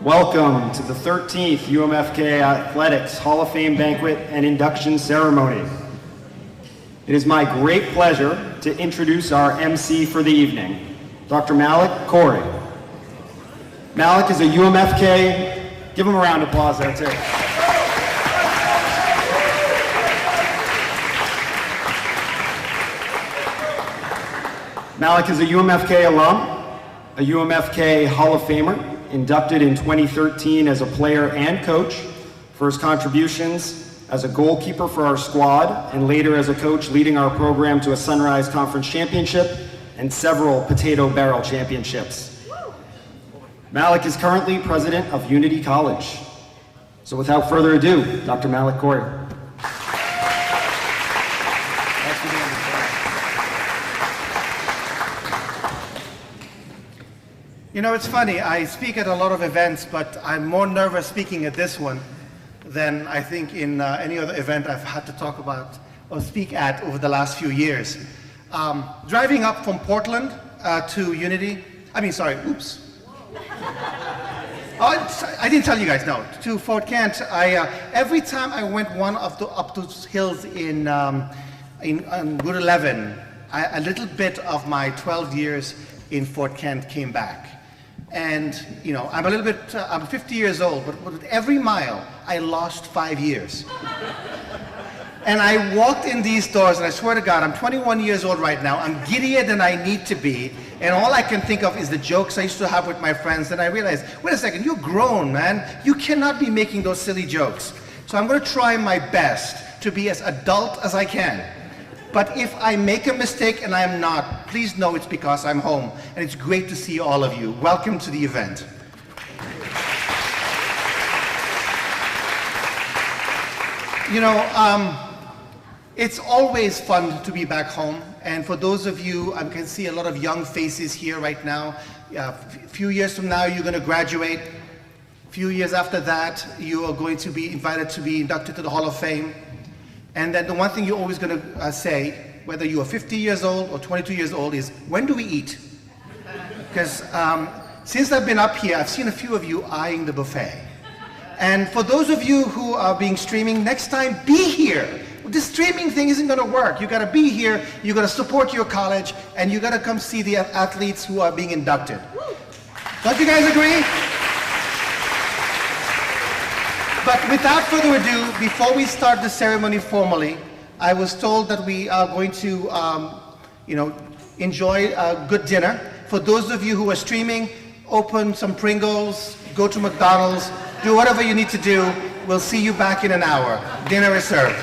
Welcome to the 13th UMFK Athletics Hall of Fame Banquet and Induction Ceremony. It is my great pleasure to introduce our MC for the evening, Dr. Malik Corey. Malik is a UMFK, give him a round of applause there too. Malik is a UMFK alum, a UMFK Hall of Famer, inducted in 2013 as a player and coach for his contributions as a goalkeeper for our squad, and later as a coach leading our program to a Sunrise Conference Championship and several Potato Barrel Championships. Malik is currently president of Unity College. So without further ado, Dr. Malik Corey. You know, it's funny, I speak at a lot of events, but I'm more nervous speaking at this one than I think in any other event I've had to talk about or speak at over the last few years. Driving up from Portland to Unity, I didn't tell you guys, no, to Fort Kent, every time I went one up those hills on Route 11, a little bit of my 12 years in Fort Kent came back. And, you know, I'm 50 years old, but with every mile, I lost 5 years. And I walked in these doors, and I swear to God, I'm 21 years old right now. I'm giddier than I need to be. And all I can think of is the jokes I used to have with my friends. And I realized, wait a second, you're grown, man. You cannot be making those silly jokes. So I'm going to try my best to be as adult as I can. But if I make a mistake and I'm not, please know it's because I'm home. And it's great to see all of you. Welcome to the event. You know, it's always fun to be back home. And for those of you, I can see a lot of young faces here right now. A few years from now, you're going to graduate. A few years after that, you are going to be invited to be inducted to the Hall of Fame. And then the one thing you're always going to say, whether you are 50 years old or 22 years old, is, when do we eat? Because since I've been up here, I've seen a few of you eyeing the buffet. And for those of you who are being streaming, next time, be here. This streaming thing isn't going to work. You got to be here, you got to support your college, and you got to come see the athletes who are being inducted. Don't you guys agree? But without further ado, before we start the ceremony formally, I was told that we are going to, enjoy a good dinner. For those of you who are streaming, open some Pringles, go to McDonald's, do whatever you need to do. We'll see you back in an hour. Dinner is served.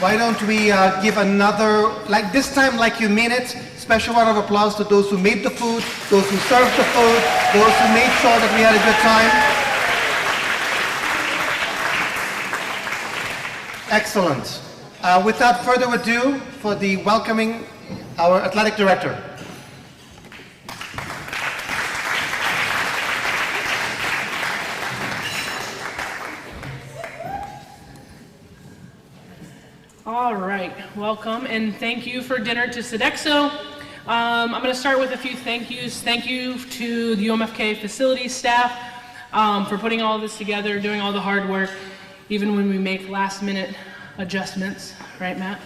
Why don't we give another, like this time, like you mean it, special round of applause to those who made the food, those who served the food, those who made sure that we had a good time. Excellent. Without further ado, for the welcoming, our athletic director. All right, welcome and thank you for dinner to Sodexo. I'm going to start with a few thank yous. Thank you to the UMFK facilities staff for putting all of this together, doing all the hard work, even when we make last minute adjustments, right, Matt?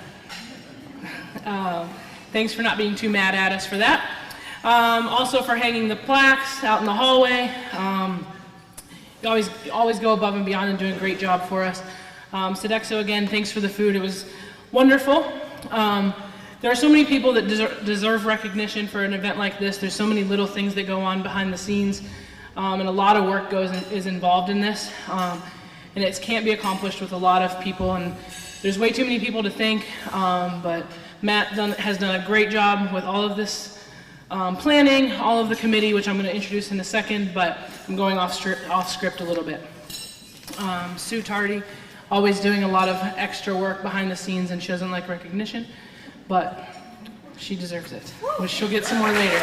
Thanks for not being too mad at us for that. Also for hanging the plaques out in the hallway. You always go above and beyond and doing a great job for us. Sodexo, again, thanks for the food. It was wonderful. There are so many people that deserve recognition for an event like this. There's so many little things that go on behind the scenes, and a lot of work is involved in this. And it can't be accomplished with a lot of people, and there's way too many people to thank, but Matt has done a great job with all of this planning, all of the committee, which I'm going to introduce in a second, but I'm going off script a little bit. Sue Tardy, always doing a lot of extra work behind the scenes, and she doesn't like recognition, but she deserves it, which she'll get some more later.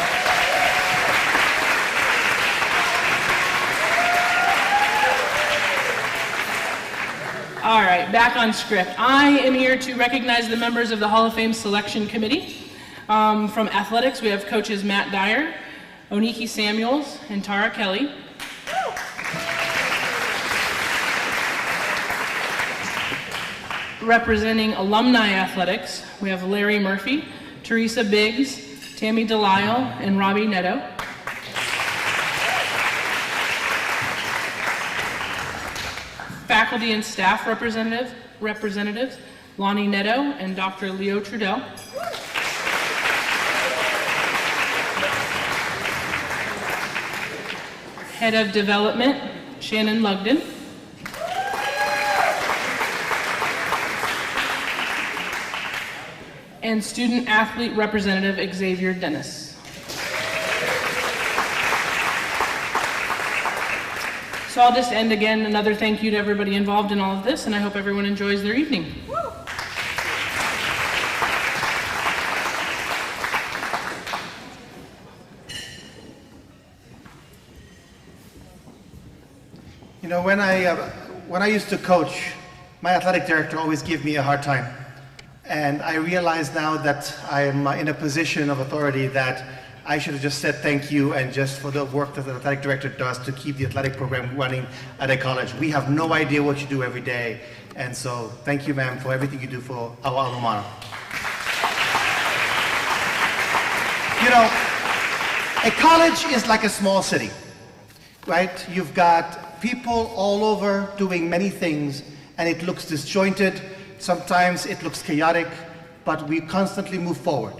All right, back on script. I am here to recognize the members of the Hall of Fame Selection Committee. From athletics, we have coaches Matt Dyer, Oniki Samuels, and Tara Kelly. Representing alumni athletics, we have Larry Murphy, Teresa Biggs, Tammy Delisle, and Robbie Netto. Faculty and staff representatives, Lonnie Netto and Dr. Leo Trudell. Head of Development, Shannon Lugden. And Student Athlete Representative, Xavier Dennis. So I'll just end again, another thank you to everybody involved in all of this, and I hope everyone enjoys their evening. You know, when I used to coach, my athletic director always gave me a hard time. And I realize now that I'm in a position of authority that I should have just said thank you and just for the work that the athletic director does to keep the athletic program running at a college. We have no idea what you do every day. And so thank you, ma'am, for everything you do for our alma mater. You know, a college is like a small city, right? You've got people all over doing many things, and it looks disjointed. Sometimes it looks chaotic, but we constantly move forward.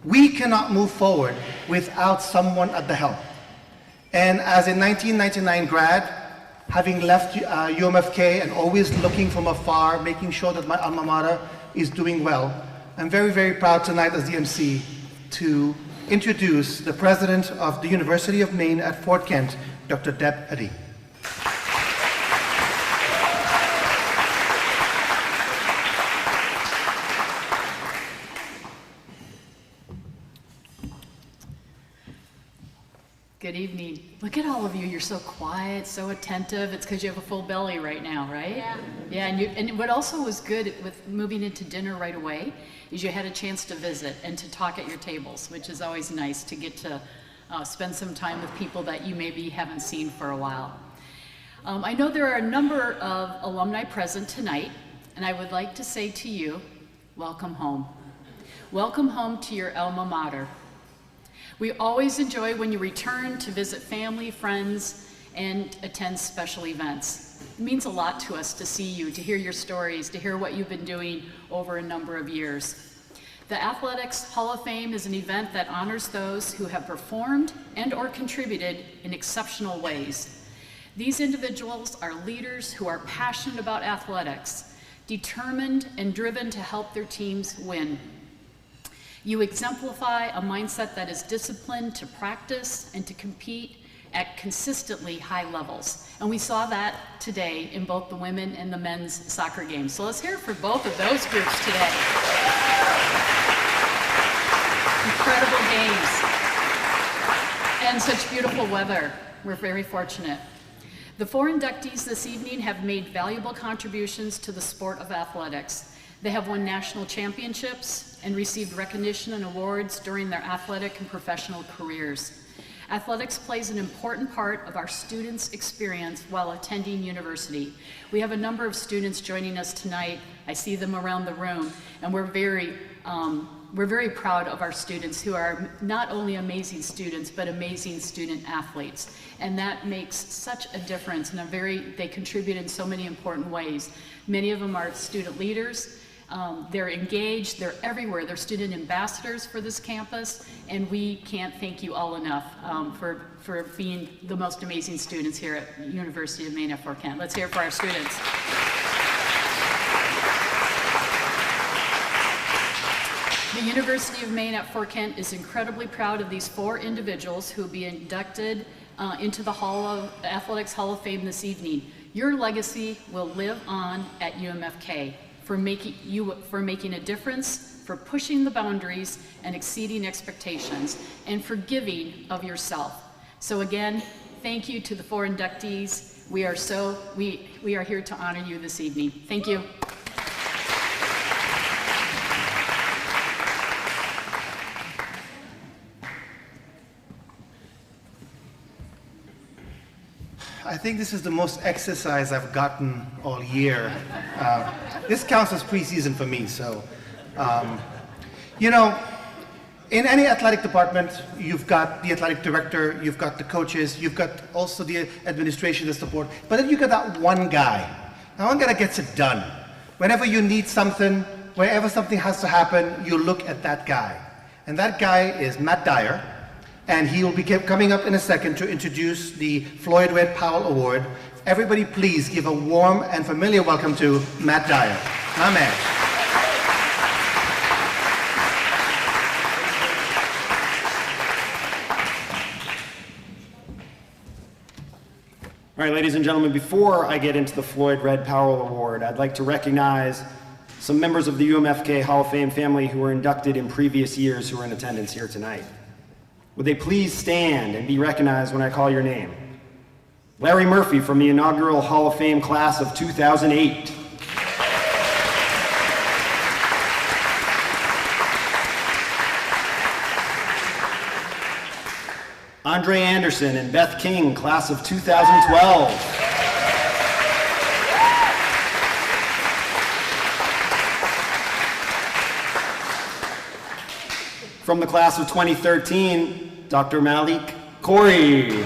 We cannot move forward without someone at the helm. And as a 1999 grad, having left UMFK and always looking from afar, making sure that my alma mater is doing well, I'm very, very proud tonight as the MC to introduce the president of the University of Maine at Fort Kent, Dr. Deb Eddy. Good evening. Look at all of you. You're so quiet, so attentive. It's because you have a full belly right now, right? Yeah. Yeah, and what also was good with moving into dinner right away is you had a chance to visit and to talk at your tables, which is always nice to get to spend some time with people that you maybe haven't seen for a while. I know there are a number of alumni present tonight, and I would like to say to you, welcome home. Welcome home to your alma mater. We always enjoy when you return to visit family, friends, and attend special events. It means a lot to us to see you, to hear your stories, to hear what you've been doing over a number of years. The Athletics Hall of Fame is an event that honors those who have performed and or contributed in exceptional ways. These individuals are leaders who are passionate about athletics, determined and driven to help their teams win. You exemplify a mindset that is disciplined to practice and to compete at consistently high levels. And we saw that today in both the women and the men's soccer games. So let's hear it for both of those groups today. Incredible games. And such beautiful weather. We're very fortunate. The 4 inductees this evening have made valuable contributions to the sport of athletics. They have won national championships and received recognition and awards during their athletic and professional careers. Athletics plays an important part of our students' experience while attending university. We have a number of students joining us tonight. I see them around the room, and we're very proud of our students who are not only amazing students, but amazing student athletes. And that makes such a difference, and they contribute in so many important ways. Many of them are student leaders. They're engaged, they're everywhere. They're student ambassadors for this campus, and we can't thank you all enough for being the most amazing students here at University of Maine at Fort Kent. Let's hear it for our students. The University of Maine at Fort Kent is incredibly proud of these 4 individuals who will be inducted into the Athletics Hall of Fame this evening. Your legacy will live on at UMFK. For making a difference, for pushing the boundaries and exceeding expectations, and for giving of yourself. So again, thank you to the 4 inductees. We are here to honor you this evening. Thank you. I think this is the most exercise I've gotten all year. This counts as preseason for me, so. You know, in any athletic department, you've got the athletic director, you've got the coaches, you've got also the administration, the support, but then you've got that one guy. That one guy that gets it done. Whenever you need something, wherever something has to happen, you look at that guy. And that guy is Matt Dyer. And he will be coming up in a second to introduce the Floyd Red Powell Award. Everybody please give a warm and familiar welcome to Matt Dyer. My man. All right, ladies and gentlemen, before I get into the Floyd Red Powell Award, I'd like to recognize some members of the UMFK Hall of Fame family who were inducted in previous years who are in attendance here tonight. Would they please stand and be recognized when I call your name? Larry Murphy from the inaugural Hall of Fame class of 2008. Andre Anderson and Beth King, class of 2012. From the class of 2013, Dr. Malik Corey.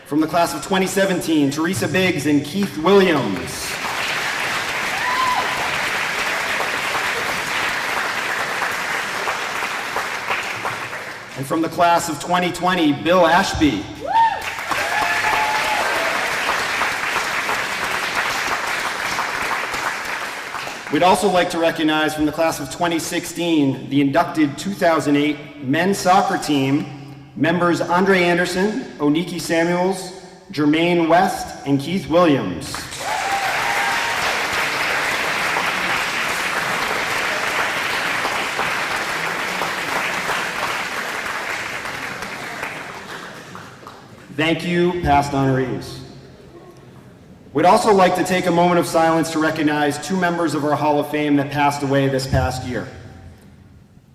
From the class of 2017, Teresa Biggs and Keith Williams. And from the class of 2020, Bill Ashby. We'd also like to recognize from the class of 2016, the inducted 2008 men's soccer team, members Andre Anderson, Oniki Samuels, Jermaine West, and Keith Williams. Thank you, past honorees. We'd also like to take a moment of silence to recognize two members of our Hall of Fame that passed away this past year.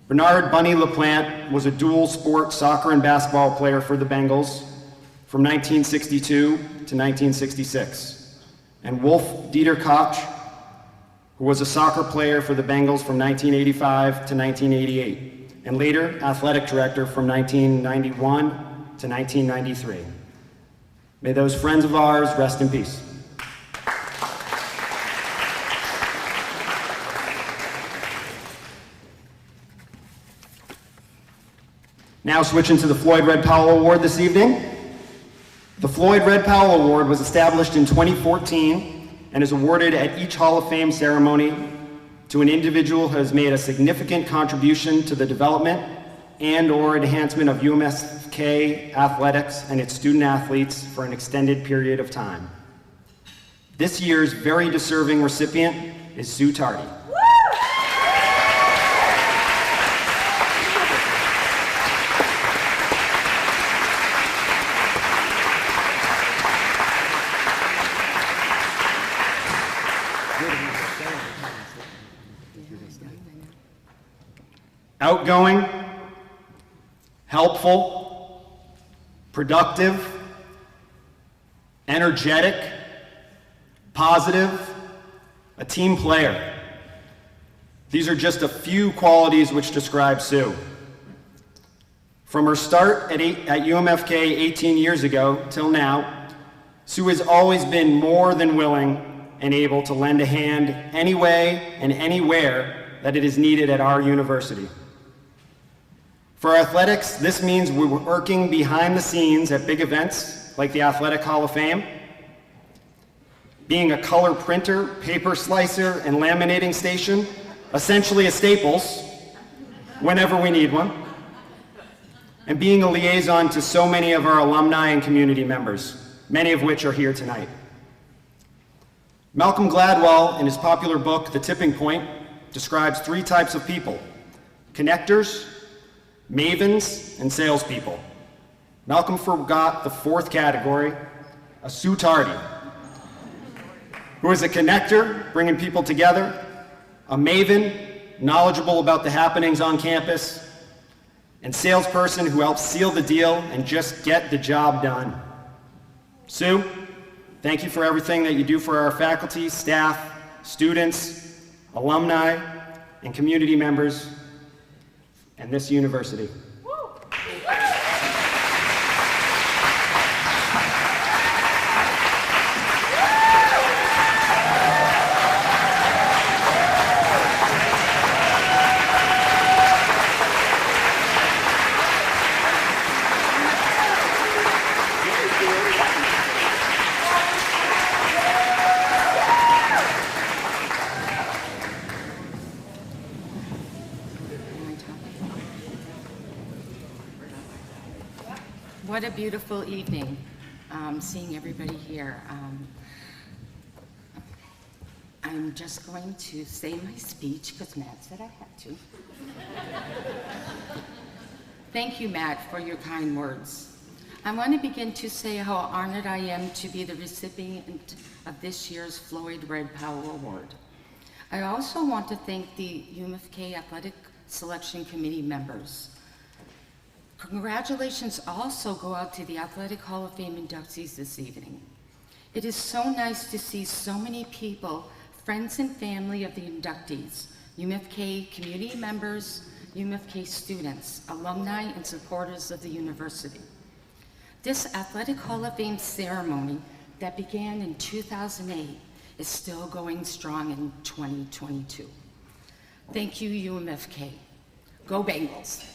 Bernard Bunny LaPlante was a dual sport soccer and basketball player for the Bengals from 1962 to 1966. And Wolf Dieter Koch, who was a soccer player for the Bengals from 1985 to 1988, and later athletic director from 1991 to 1993. May those friends of ours rest in peace. Now switching to the Floyd Red Powell Award this evening. The Floyd Red Powell Award was established in 2014 and is awarded at each Hall of Fame ceremony to an individual who has made a significant contribution to the development and/or enhancement of UMFK athletics and its student athletes for an extended period of time. This year's very deserving recipient is Sue Tardy. Outgoing, helpful, productive, energetic, positive, a team player. These are just a few qualities which describe Sue. From her start at UMFK 18 years ago till now, Sue has always been more than willing and able to lend a hand any way and anywhere that it is needed at our university. For athletics, this means we're working behind the scenes at big events like the Athletic Hall of Fame, being a color printer, paper slicer, and laminating station, essentially a Staples, whenever we need one, and being a liaison to so many of our alumni and community members, many of which are here tonight. Malcolm Gladwell, in his popular book, The Tipping Point, describes three types of people: connectors, mavens, and salespeople. Malcolm forgot the fourth category, a suitardi, who is a connector, bringing people together, a maven, knowledgeable about the happenings on campus, and salesperson who helps seal the deal and just get the job done. Sue, thank you for everything that you do for our faculty, staff, students, alumni, and community members, and this university. What a beautiful evening, seeing everybody here. I'm just going to say my speech because Matt said I had to. Thank you, Matt, for your kind words. I want to begin to say how honored I am to be the recipient of this year's Floyd Red Powell Award. I also want to thank the UMFK Athletic Selection Committee members. Congratulations also go out to the Athletic Hall of Fame inductees this evening. It is so nice to see so many people, friends and family of the inductees, UMFK community members, UMFK students, alumni, and supporters of the university. This Athletic Hall of Fame ceremony that began in 2008 is still going strong in 2022. Thank you, UMFK. Go Bengals.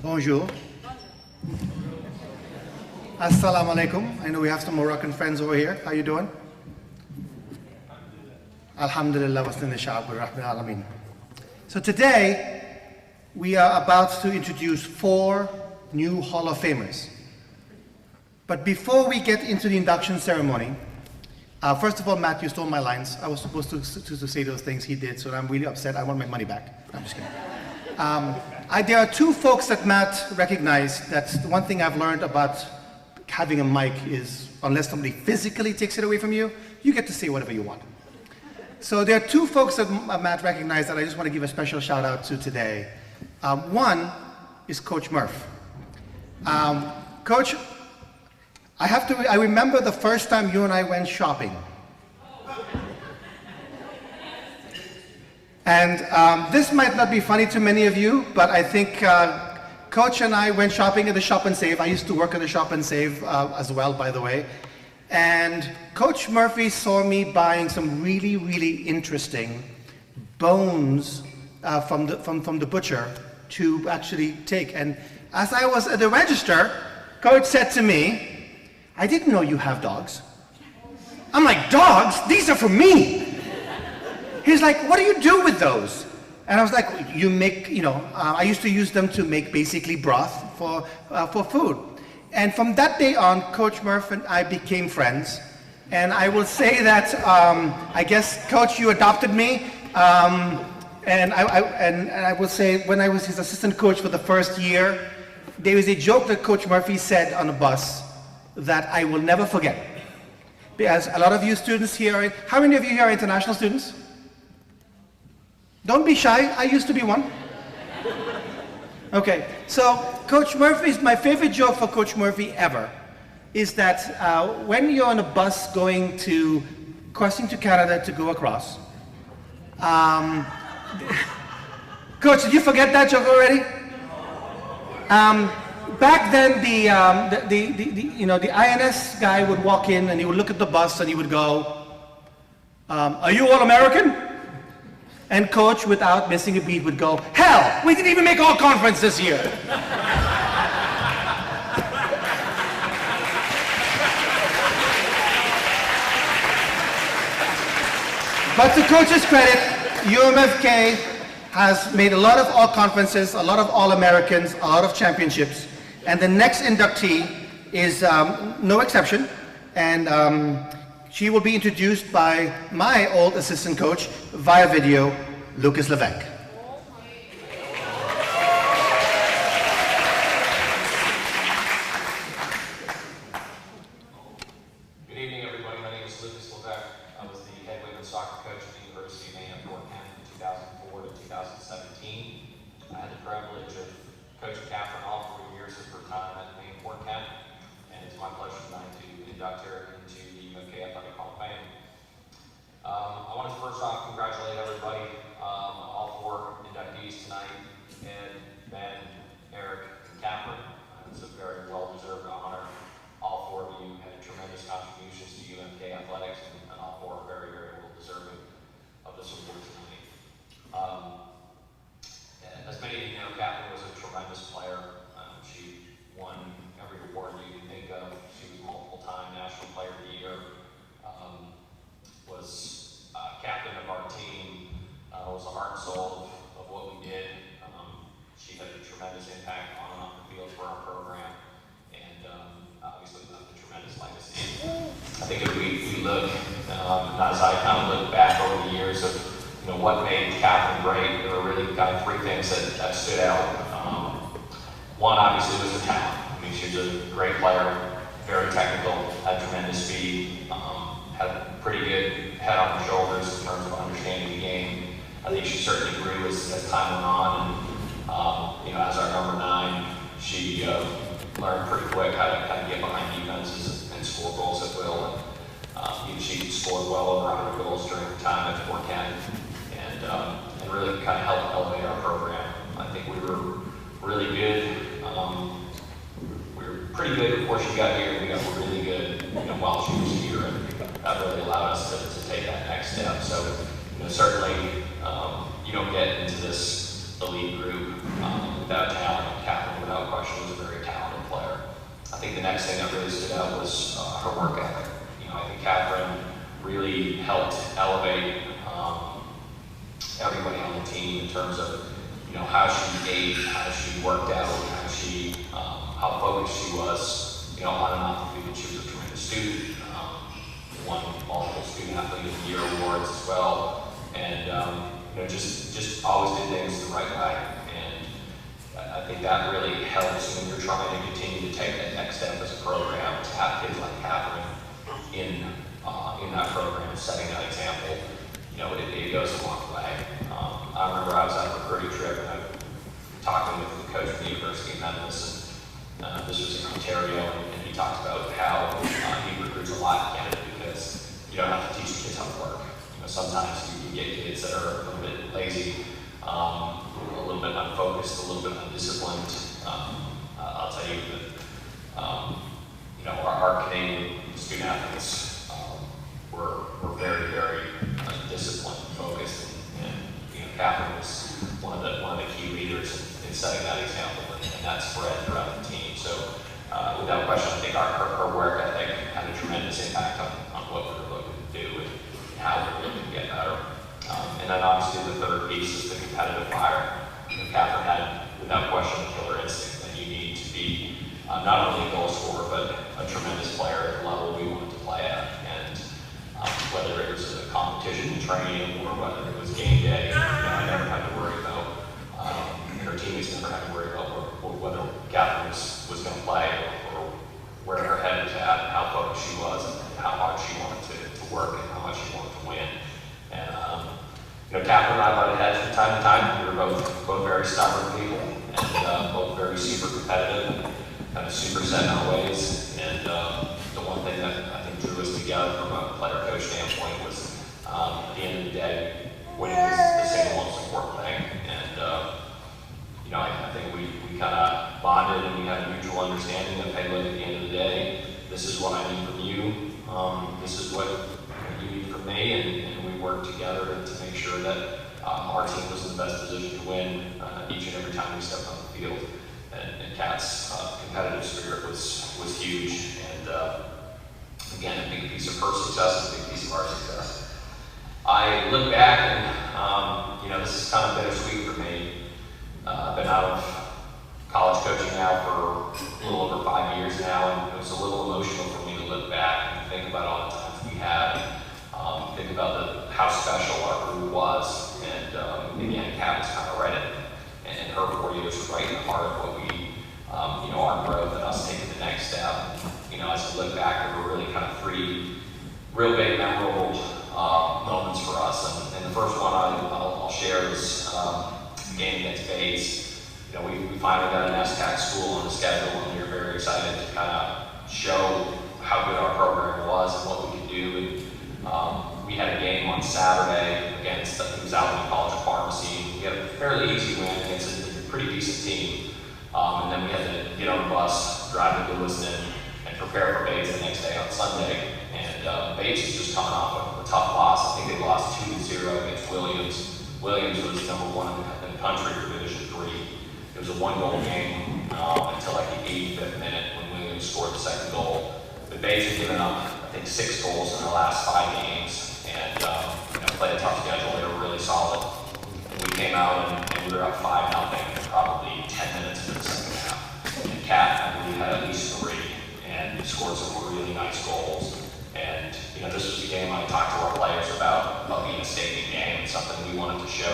Bonjour. Assalamu alaikum. I know we have some Moroccan friends over here. How you doing? Alhamdulillah wa sallallahu rabbil alameen. So today, we are about to introduce 4 new Hall of Famers. But before we get into the induction ceremony, first of all, Matt, you stole my lines. I was supposed to say those things. He did, so I'm really upset. I want my money back. I'm just kidding. There are 2 folks that Matt recognized. That's the one thing I've learned about having a mic is, unless somebody physically takes it away from you, you get to say whatever you want. So there are 2 folks that Matt recognized that I just want to give a special shout out to today. One is Coach Murph. Coach, I remember the first time you and I went shopping. And this might not be funny to many of you, but I think Coach and I went shopping at the Shop and Save. I used to work at the Shop and Save as well, by the way. And Coach Murphy saw me buying some really, really interesting bones from the butcher to actually take. And as I was at the register, Coach said to me, "I didn't know you have dogs." I'm like, "Dogs? These are for me." He's like, "What do you do with those?" And I was like, "You make, I used to use them to make basically broth for food." And from that day on, Coach Murph and I became friends. And I will say that, I guess, Coach, you adopted me. And I will say, when I was his assistant coach for the first year, there was a joke that Coach Murphy said on a bus that I will never forget. Because a lot of you students here, how many of you here are international students? Don't be shy, I used to be one. Okay, so Coach Murphy's, my favorite joke for Coach Murphy ever is that when you're on a bus crossing to Canada to go across, Coach, did you forget that joke already? Back then, the INS guy would walk in and he would look at the bus and he would go, "Are you all American?" And Coach, without missing a beat, would go, "Hell, we didn't even make all conference this year." But to Coach's credit, UMFK has made a lot of all-conferences, a lot of All-Americans, a lot of championships. And the next inductee is no exception. And she will be introduced by my old assistant coach via video, Lucas Levesque. Good evening, everybody. My name is Lucas Levesque. I was the head women's soccer coach at the University of Maine at Fort Kent from 2004 to 2017. I had the privilege of coaching Catherine all 4 years of her time at Maine Fort Kent, and it's my pleasure tonight to induct her into the Mckay Athletic Hall of Fame. I want to first off congratulate everybody, all 4 inductees tonight, Ed, Ben, Eric, and Catherine. It's a very well-deserved honor. All 4 of you had tremendous contributions to UMFK athletics, and all 4 are very, very well deserving of this award tonight. As many of you know, Catherine was a tremendous player. She won every award you can think of. She was multiple-time National Player of the Year. Was captain of our team. Was the heart and soul of what we did. She had a tremendous impact on and off the field for our program, and obviously left a tremendous legacy. I think if we look, as I kind of look back over the years of what made Catherine great, there were really kind of 3 things that stood out. One obviously was her talent. I mean, she was a great player, very technical, had tremendous speed, had a pretty good head on her shoulders in terms of understanding the game. I think she certainly grew as time went on, and as our number 9, she learned pretty quick how to get behind defenses and score goals at will. And she scored well over 100 goals during her time at Fort Kent, and really kind of helped elevate our program. I think we were really good. We were pretty good before she got here. We got really good, while she was here, and that really allowed us to take that next step. So, certainly, you don't get into this elite group without talent. Catherine, without question, was a very talented player. I think the next thing that really stood out was her work ethic. I think Catherine really helped elevate everybody on the team in terms of how she ate, how she worked out, how focused she was, on and off the field. She was a tremendous student, won multiple Student Athlete of the Year awards as well, and just always did things the right way. And I think that really helps when you're trying to continue to take that next step as a program, to have kids like Catherine in that program, setting that example. It goes a long way. I remember I was on a recruiting trip, and I was talking with the coach of the University of Memphis, and this was in Ontario, and he talked about how he recruits a lot in Canada because you don't have to teach kids how to work. Sometimes you can get kids that are a little bit lazy, a little bit unfocused, a little bit undisciplined. I'll tell you that our Canadian student athletes were very, very disciplined, focused, and Catherine was one of the key leaders in setting that example, and that spread throughout the team. So without question, I think her work ethic had a tremendous impact on what we were looking to do and how we were looking to get better. And then obviously the third piece is the competitive fire. Catherine had, without question, a killer instinct that you need to be not only a goal scorer, but a tremendous player at the level we wanted to play at. And whether it was a competition training or whether it was game day, I never had to worry about, and her teammates never had to worry about whether Catherine was going to play or where her head was at, and how focused she was, and how hard she wanted to work, and how much she wanted to win. And Catherine and I butted heads from time to time. We were both very stubborn people, and both very super competitive, and kind of super set in our ways. And the one thing that I think drew us together from a player-coach standpoint was, at the end of the day, winning was the single most important thing. And I think we kind of bonded, and we had a mutual understanding of, hey, look, at the end of the day, this is what I need from you. This is what you need from me, and we worked together to make sure that our team was in the best position to win each and every time we stepped on the field. And Kat's competitive spirit was huge, and again, a big piece of her success, a big piece of our success. I look back and, this is kind of bittersweet for me. I've been out of college coaching now for a little over 5 years now, and it was a little emotional for me to look back and think about all the times we had, think about how special our group was, and again, Kat was kind of right in her 4 years was right in the heart of what we, our growth and us taking the next step. As I look back, there were really kind of 3 real big memorable moments for us, and the first one I'll share is the game against Bates. We finally got an SCAC school on the schedule, and we were very excited to kind of show how good our program was and what we could do. And we had a game on Saturday against, it was Alabama College of Pharmacy. We had a fairly easy win against a pretty decent team. And then we had to get on the bus, drive to Lewiston, and prepare for Bates the next day on Sunday. And Bates is just coming off a tough loss. I think they lost 2-0 against Williams. Williams was #1 in the country for Division III. It was a 1-goal game until like the 85th minute when Williams scored the second goal. But Bates had given up, I think, 6 goals in the last 5 games, and played a tough schedule. They were really solid. And we came out and we were up 5-0, probably 10 minutes into the second half. And Kat, I believe, had at least 3, and scored some really nice goals. And this was a game I talked to our players about being a statement game and something we wanted to show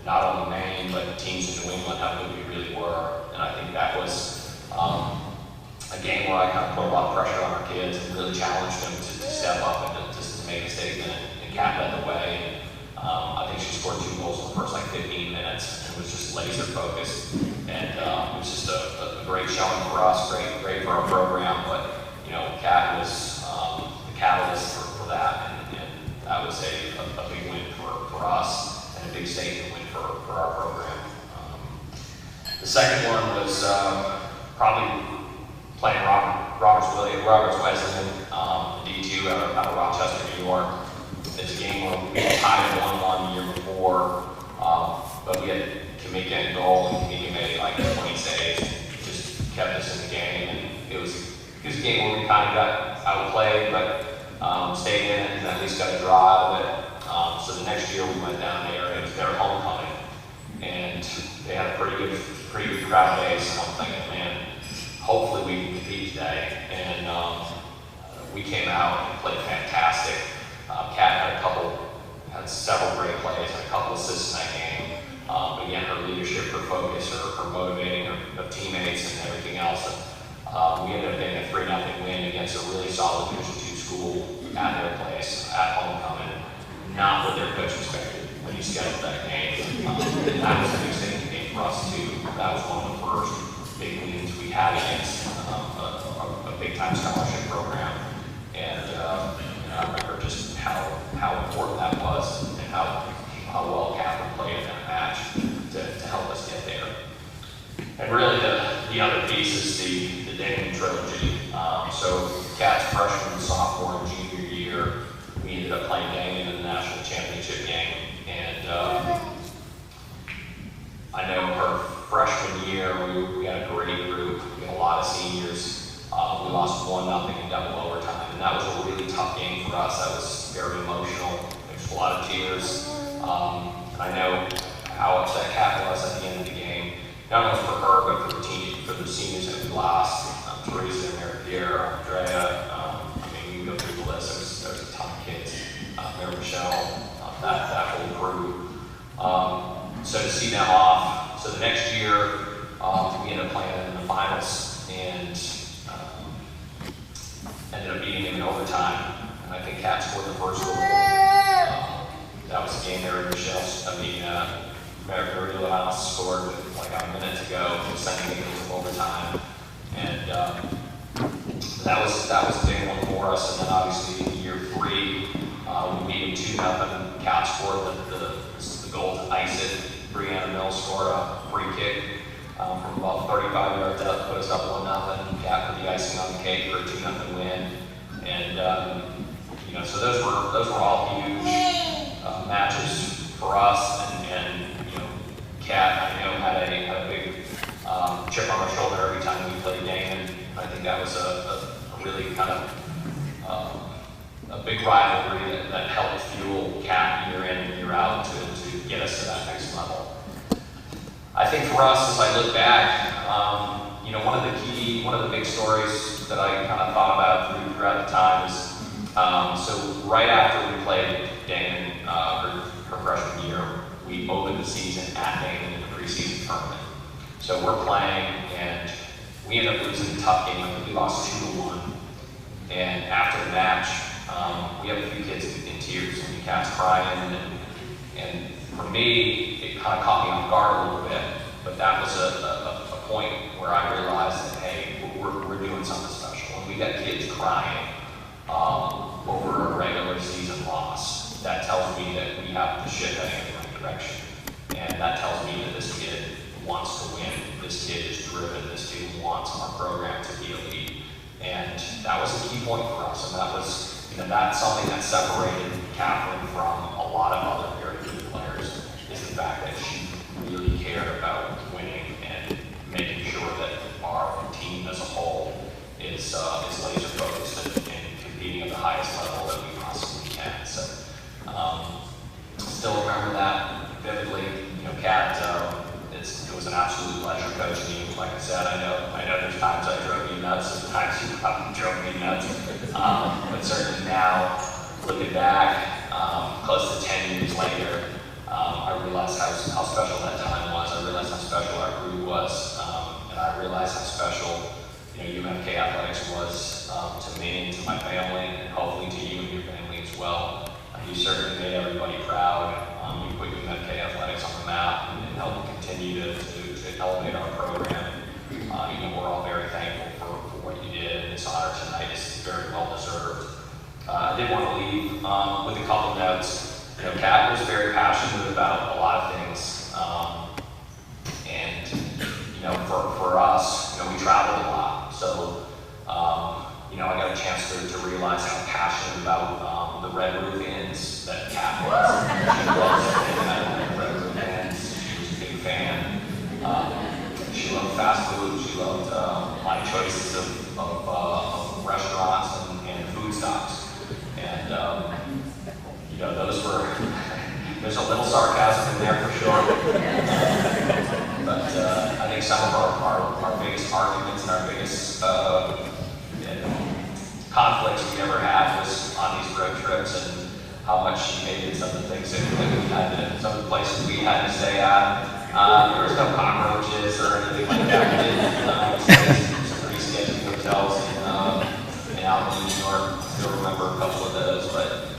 not only Maine but teams in New England how good we really were. And I think that was a game where I kind of put a lot of pressure on our kids and really challenged them to step up and to make a statement. And Kat led the way. And I think she scored 2 goals in the first 15 minutes and was just laser focused. And it was just a great showing for us, great for our program. But Kat was the catalyst for that, and that was a big win for us and a big statement win for our program. The second one was probably playing Roberts Wesleyan, D2 out of Rochester, New York. It's a game where we tied at 1-1 the year before, but we had Mckay in goal, and Mckay made like 20 saves, just kept us in the game, and it was a game where we kind of got outplayed, but stayed in it and at least got a draw out of it. So the next year we went down there, and it was their homecoming, and they had a pretty good crowd base, and I'm thinking, man, hopefully we can compete today. And we came out and played fantastic. Kat had several great plays and a couple assists in that game. Again, her leadership, her focus, her motivating of teammates and everything else. We ended up getting a 3-0 win against a really solid Division II school at their place, at homecoming. Not what their coach expected when he scheduled that game. That was an exciting game for us too. That was one of the first big wins we had against a big-time scholarship program. And I remember just how important that was and how well Catherine played in that match to help us get there. And really the other piece is the Damon trilogy. So Kat's freshman, sophomore, and junior year, we ended up playing Damon in the national championship game. And I know her freshman year, we had a great group. We had a lot of seniors. We lost 1-0 in double overtime, and that was a really tough game for us. That was very emotional. There was a lot of tears. I know how upset Kat was at the end of the game, not only for her, but for the team, for the seniors that we lost. Teresa, Mary Pierre, Andrea. We can go through the list. There's a ton of kids. Mary Michelle, that whole crew. So to see them off. So the next year, we ended up playing in the finals and ended up beating them in overtime. And I think Kat scored the first goal. That was a game Mary Michelle, Mary Lewis scored with like a minute to go, sending it into overtime. And that was a big one for us. And then obviously in year 3, we beat them 2-0. Kat scored the goal to ice it. Brianna Mills scored a free kick from about 35 yards out, put us up 1-0. Kat put the icing on the cake for a 2-0 win. And so those were all huge matches for us. And Kat, I know, had a big chip on our shoulder every time we played Damon. I think that was a really kind of a big rivalry that helped fuel Cap year in and year out to get us to that next level. I think for us, as I look back, you know, one of the big stories that I kind of thought about throughout the time is, so right after we played Damon her freshman year, we opened the season at Damon in the preseason tournament. So we're playing, and we ended up losing a tough game. I think we lost 2-1. And after the match, we have a few kids in tears, and Cap's crying, and for me, it kind of caught me off guard a little bit. But that was a point where I realized that, hey, we're doing something special. When we got kids crying over a regular season loss, that tells me that we have the ship heading in the right direction. And that tells me that this kid wants to win. This kid is driven. This kid wants our program to be elite. And that was a key point for us. And that was, you know, that's something that separated Catherine from a lot of other very good players, is the fact that she really cared about winning and making sure that our team as a whole is laser focused and competing at the highest level that we possibly can. So, still remember that vividly. You know, Kat, it was an absolute pleasure coaching you. Like I said, I know there's times I drove you nuts, there's times you probably drove me nuts. But certainly now, looking back, close to 10 years later, I realized how special that time was. I realized how special our group was, and I realized how special, you know, UMFK athletics was to me and to my family, and hopefully to you and your family as well. You certainly made everybody proud. You put UMFK athletics on the map and helped continue to elevate our program. You know, we're all very thankful for what you did, and this honor tonight is very well deserved. I did want to leave with a couple notes. You know, Kat was very passionate about a lot of things, and you know, for us, you know, we traveled a lot, so you know, I got a chance to realize how passionate about the Red Roof Inns that Kat was. She was Red Roof Inns. She was a big fan. She loved fast food. She loved my choices of restaurants and food stops, and you know, those were, there's a little sarcasm in there for sure. But I think some of our biggest arguments and our biggest conflicts we ever had was on these road trips, and how much she hated some of the things that we had to, some of the places we had to stay at. There was no cockroaches or anything like that. We did some pretty sketchy hotels in Albany, New York. I still remember a couple of those, but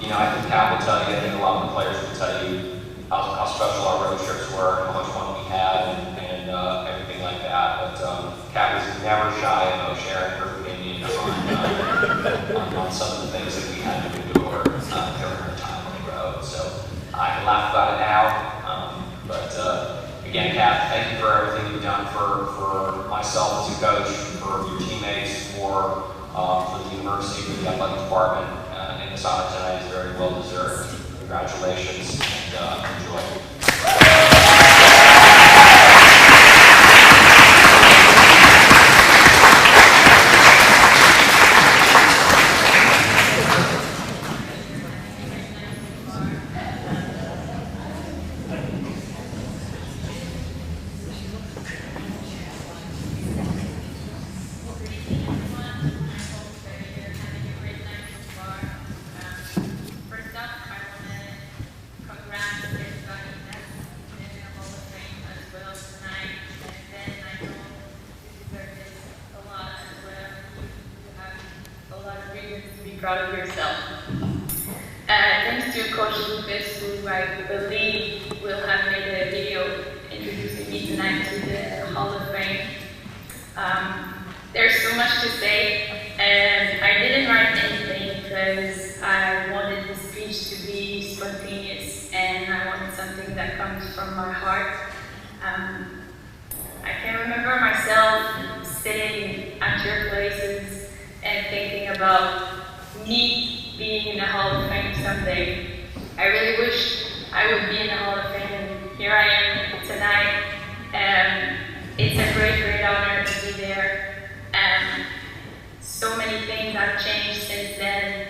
you know, I think Kat will tell you, I think a lot of the players will tell you how special our road trips were, and how much fun we had, and everything like that. But Kat was never shy about sharing her opinion on some of the things that we had to endure during our time on the road. So I can laugh about it now, but again, Kat, thank you for everything you've done for myself as a coach, for your teammates, for the university, for the athletic department. And this honor tonight is very well deserved. Congratulations, and enjoy. Proud of yourself. Thanks to Coach Lucas, who I believe will have made a video introducing me tonight to the Hall of Fame. There's so much to say, and I didn't write anything because I wanted the speech to be spontaneous, and I wanted something that comes from my heart. I can remember myself sitting at your places and thinking about me being in the Hall of Fame someday. I really wish I would be in the Hall of Fame, and here I am tonight. It's a great, great honor to be there. So many things have changed since then,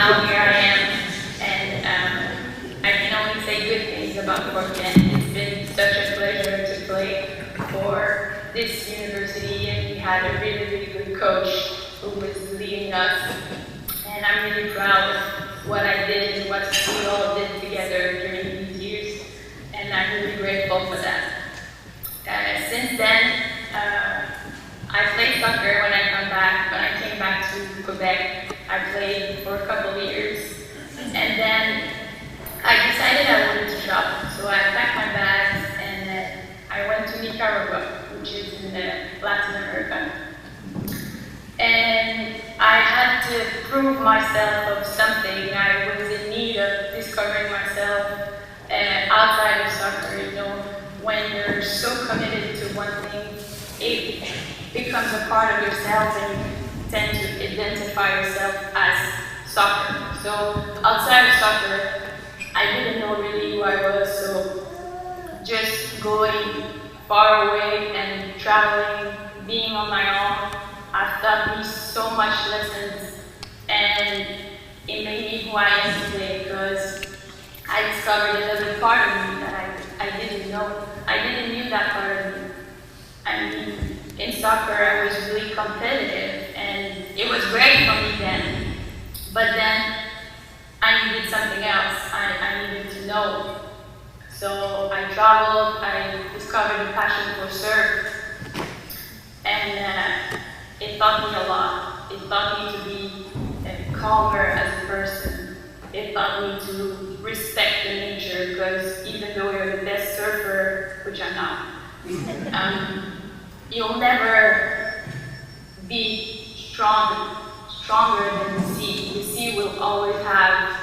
now here I am, and I can only say good things about Fort Kent. It's been such a pleasure to play for this university, and we had a really, really good coach who was leading us, and I'm really proud of what I did and what we all did together during these years, and I'm really grateful for that. Since then, I played soccer when I came back to Quebec. I played for a couple of years, and then I decided I wanted to travel. So I packed my bags and I went to Nicaragua, which is in Latin America. And I had to prove myself of something. I was in need of discovering myself outside of soccer. You know, when you're so committed to one thing, it becomes a part of yourself, and you tend to identify yourself as soccer. So outside of soccer, I didn't know really who I was, so just going far away and traveling, being on my own, I've taught me so much lessons, and it made me who I am today, because I discovered another part of me that I didn't know. I didn't know that part of me. I mean, in soccer I was really competitive, and it was great for me then, but then I needed something else. I needed to know. So I traveled, I discovered a passion for surf, and it taught me a lot. It taught me to be calmer as a person. It taught me to respect the nature, because even though you're the best surfer, which I'm not, you'll never be stronger than the sea. The sea will always have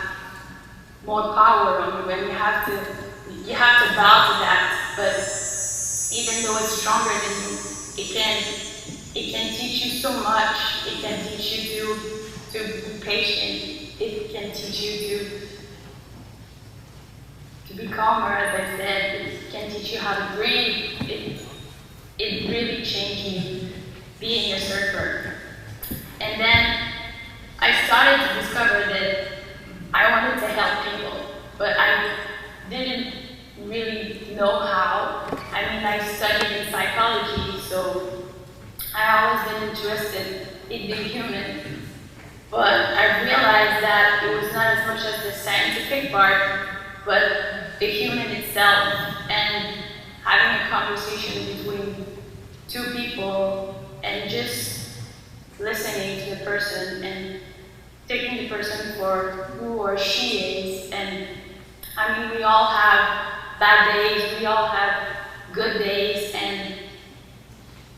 more power on you, and you have to bow to that. But even though it's stronger than you, it can teach you so much. It can teach you to be patient. It can teach you to be calmer, as I said. It can teach you how to breathe. It really changed me being a surfer. And then I started to discover that I wanted to help people, but I didn't really know how. I mean, I studied in psychology, so I always been interested in the human. But I realized that it was not as much as the scientific part, but the human itself, and having a conversation between two people and just listening to the person and taking the person for who or she is. And I mean, we all have bad days, we all have good days, and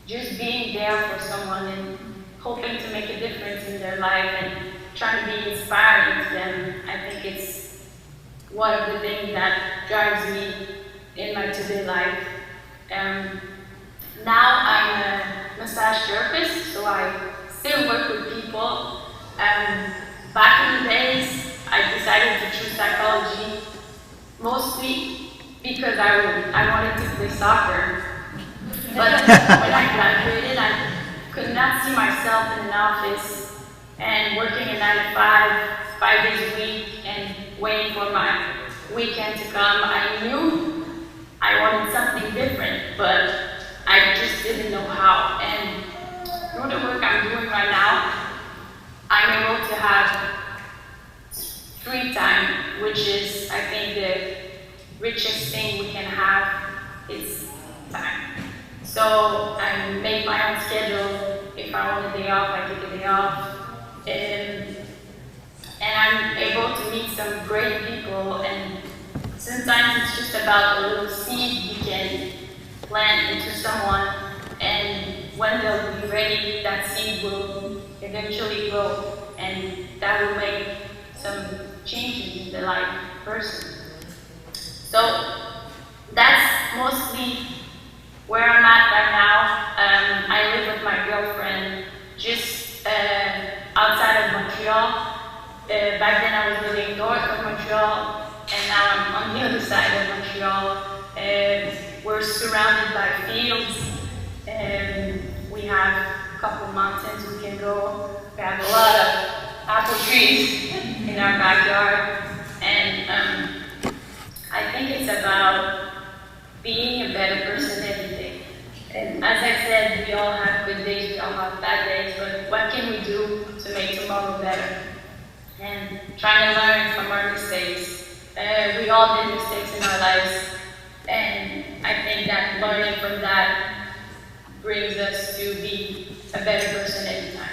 just being there for someone and hoping to make a difference in their life and trying to be inspiring to them, I think it's one of the things that drives me in my today life. Now I'm a massage therapist, so I still work with people. Back in the days, I decided to choose psychology mostly because I wanted to play soccer. But when I graduated, I could not see myself in an office and working a 9 to 5 days a week, and waiting for my weekend to come. I knew I wanted something different, but I just didn't know how. And through the work I'm doing right now, I'm able to have free time, which is, I think, the richest thing we can have is time. So I make my own schedule. If I want a day off, I take a day off. And I'm able to meet some great people, and sometimes it's just about a little seed you can plant into someone, and when they'll be ready, that seed will eventually grow, and that will make some changes in the life of the person. So that's mostly where I'm at right now. I live with my girlfriend just outside of Montreal. Back then I was living north of Montreal, and now I'm on the other side of Montreal. We're surrounded by fields, and we have a couple mountains we can go. We have a lot of apple trees in our backyard. And I think it's about being a better person every day. And as I said, we all have good days, we all have bad days, but what can we do to make tomorrow better? And trying to learn from our mistakes. We all did mistakes in our lives, and I think that learning from that brings us to be a better person every time.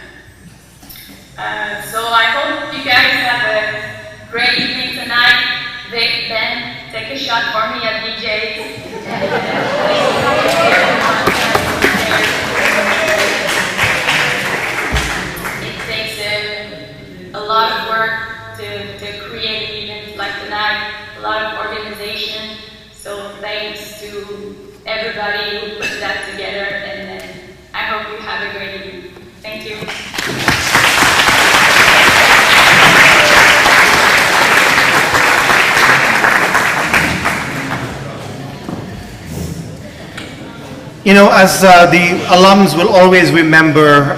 So I hope you guys have a great evening tonight. Vic, Ben, take a shot for me at BJ. It takes a lot of work to create events like tonight, a lot of organization. So thanks to everybody who put that together, and I hope you have a great evening. Thank you. You know, as the alums will always remember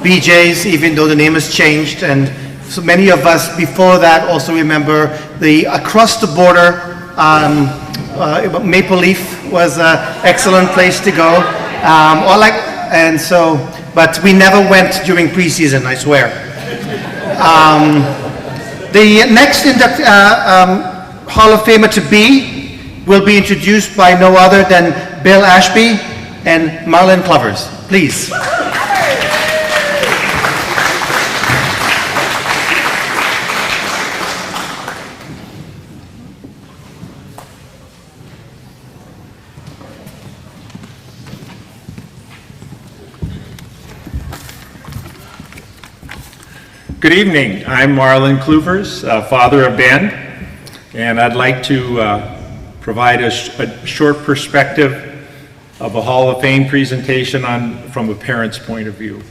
BJ's, even though the name has changed, and so many of us before that also remember the across the border. Maple Leaf was an excellent place to go. But we never went during preseason, I swear. The next Hall of Famer to be will be introduced by no other than Bill Ashby and Marlon Clovers. Please. Good evening. I'm Marlon Clovers, father of Ben, and I'd like to provide a short perspective of a Hall of Fame presentation from a parent's point of view.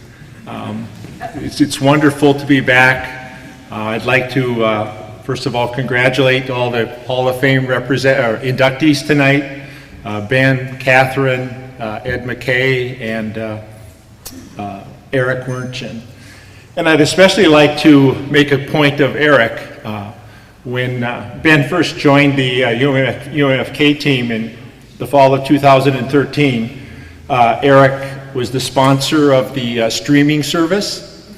It's wonderful to be back. I'd like to first of all congratulate all the Hall of Fame inductees tonight, Ben, Catherine, Ed Mckay, and Eric Wernchin. And I'd especially like to make a point of Eric. When Ben first joined the UMFK team in the fall of 2013, Eric was the sponsor of the streaming service.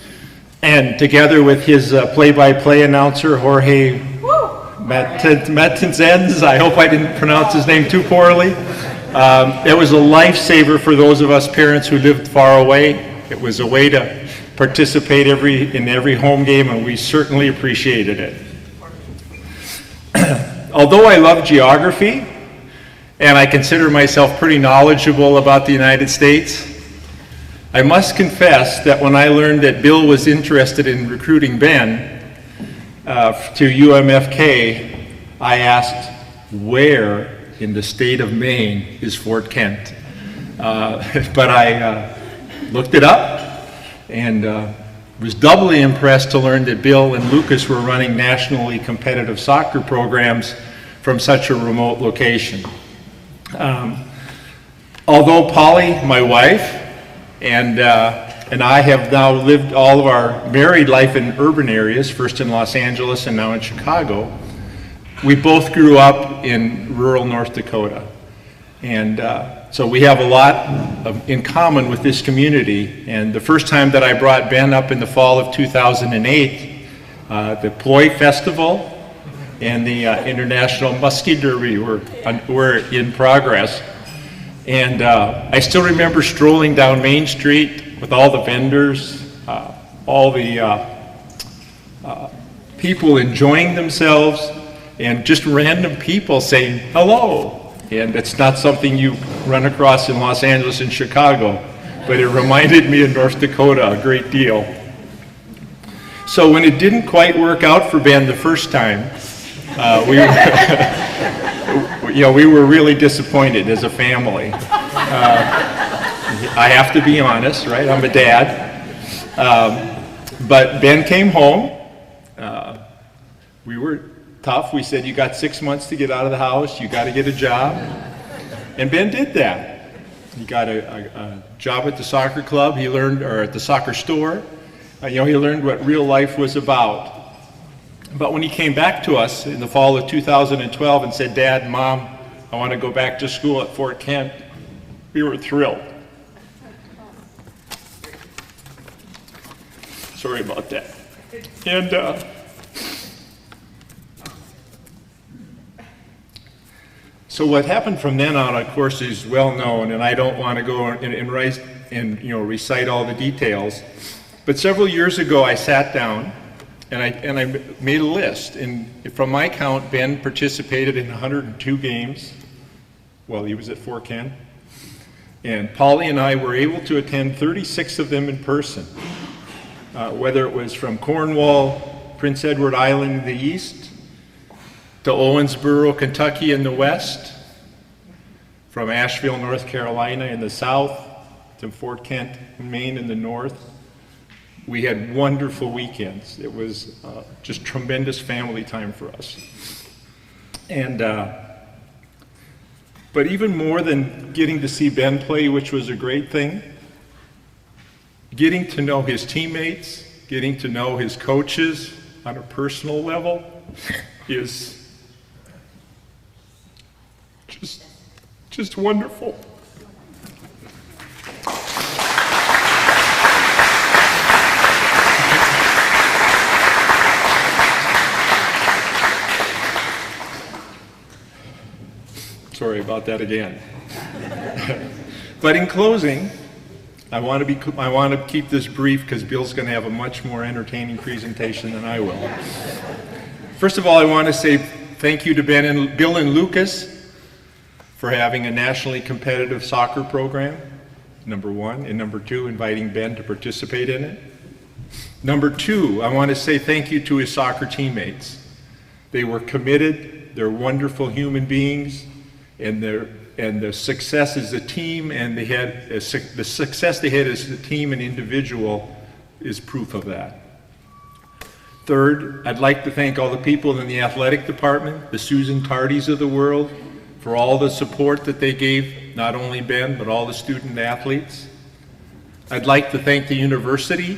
And together with his play-by-play announcer, Jorge Matanzens, I hope I didn't pronounce his name too poorly, it was a lifesaver for those of us parents who lived far away. It was a way to participate in every home game, and we certainly appreciated it. Although I love geography, and I consider myself pretty knowledgeable about the United States, I must confess that when I learned that Bill was interested in recruiting Ben to UMFK, I asked, where in the state of Maine is Fort Kent? But I looked it up, and was doubly impressed to learn that Bill and Lucas were running nationally competitive soccer programs from such a remote location. Although Polly, my wife, and I have now lived all of our married life in urban areas, first in Los Angeles and now in Chicago, we both grew up in rural North Dakota. And so we have a lot in common with this community. And the first time that I brought Ben up in the fall of 2008, the Ploy Festival and the International Muskie Derby were in progress. And I still remember strolling down Main Street with all the vendors, all the people enjoying themselves, and just random people saying hello. And it's not something you run across in Los Angeles and Chicago, but it reminded me of North Dakota a great deal. So when it didn't quite work out for Ben the first time, we were really disappointed as a family. I have to be honest, right? I'm a dad. But Ben came home. We were tough. We said, you got 6 months to get out of the house. You got to get a job. And Ben did that. He got a job at the soccer club. He learned, or at the soccer store. He learned what real life was about. But when he came back to us in the fall of 2012 and said, "Dad, Mom, I want to go back to school at Fort Kent," we were thrilled. Sorry about that. And so what happened from then on, of course, is well known, and I don't want to go and recite all the details. But several years ago, I sat down and I made a list. And from my count, Ben participated in 102 games while he was at Fort Kent. And Polly and I were able to attend 36 of them in person, whether it was from Cornwall, Prince Edward Island in the east, to Owensboro, Kentucky in the west, from Asheville, North Carolina in the south, to Fort Kent, Maine in the north. We had wonderful weekends. It was just tremendous family time for us. And but even more than getting to see Ben play, which was a great thing, getting to know his teammates, getting to know his coaches on a personal level is just wonderful. Sorry about that again. But in closing, I want to keep this brief because Bill's going to have a much more entertaining presentation than I will. First of all, I want to say thank you to Bill and Lucas for having a nationally competitive soccer program, number one, and number two, inviting Ben to participate in it. Number two, I want to say thank you to his soccer teammates. They were committed, they're wonderful human beings, and the success as a team and the success they had as a team and individual is proof of that. Third, I'd like to thank all the people in the athletic department, the Susan Tardys of the world, for all the support that they gave, not only Ben, but all the student athletes. I'd like to thank the university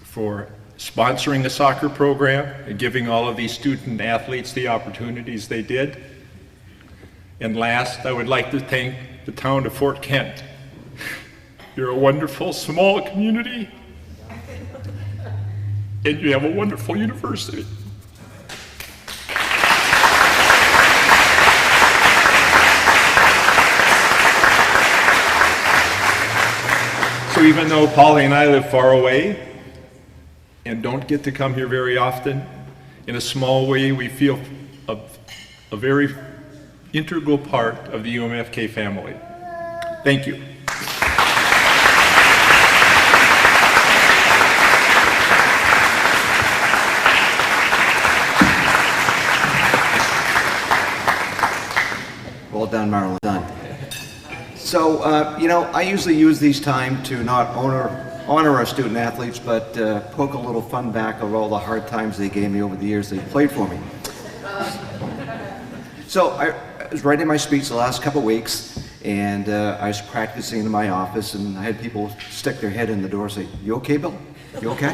for sponsoring a soccer program and giving all of these student athletes the opportunities they did. And last, I would like to thank the town of Fort Kent. You're a wonderful small community, and you have a wonderful university. So even though Polly and I live far away and don't get to come here very often, in a small way we feel a very integral part of the UMFK family. Thank you. Well done, Marlon. Done. So, I usually use these time to not honor our student athletes, but poke a little fun back of all the hard times they gave me over the years they played for me. So I was writing my speech the last couple of weeks, and I was practicing in my office, and I had people stick their head in the door and say, "You okay, Bill? You okay?"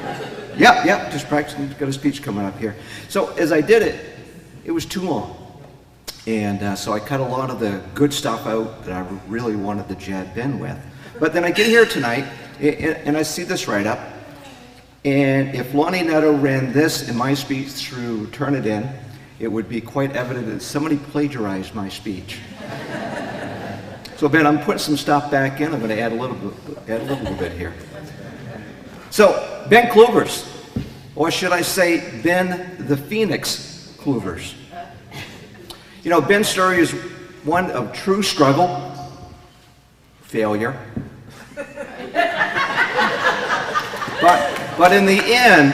Yeah, just practicing, got a speech coming up here. So as I did it, it was too long. And so I cut a lot of the good stuff out that I really wanted to jab Ben with. But then I get here tonight, and I see this write-up, and if Lonnie Netto ran this in my speech through Turnitin, it would be quite evident that somebody plagiarized my speech. So Ben, I'm putting some stuff back in. I'm going to add a little bit here. So Ben Clovers, or should I say Ben the Phoenix Clovers. Ben's story is one of true struggle, failure, but in the end,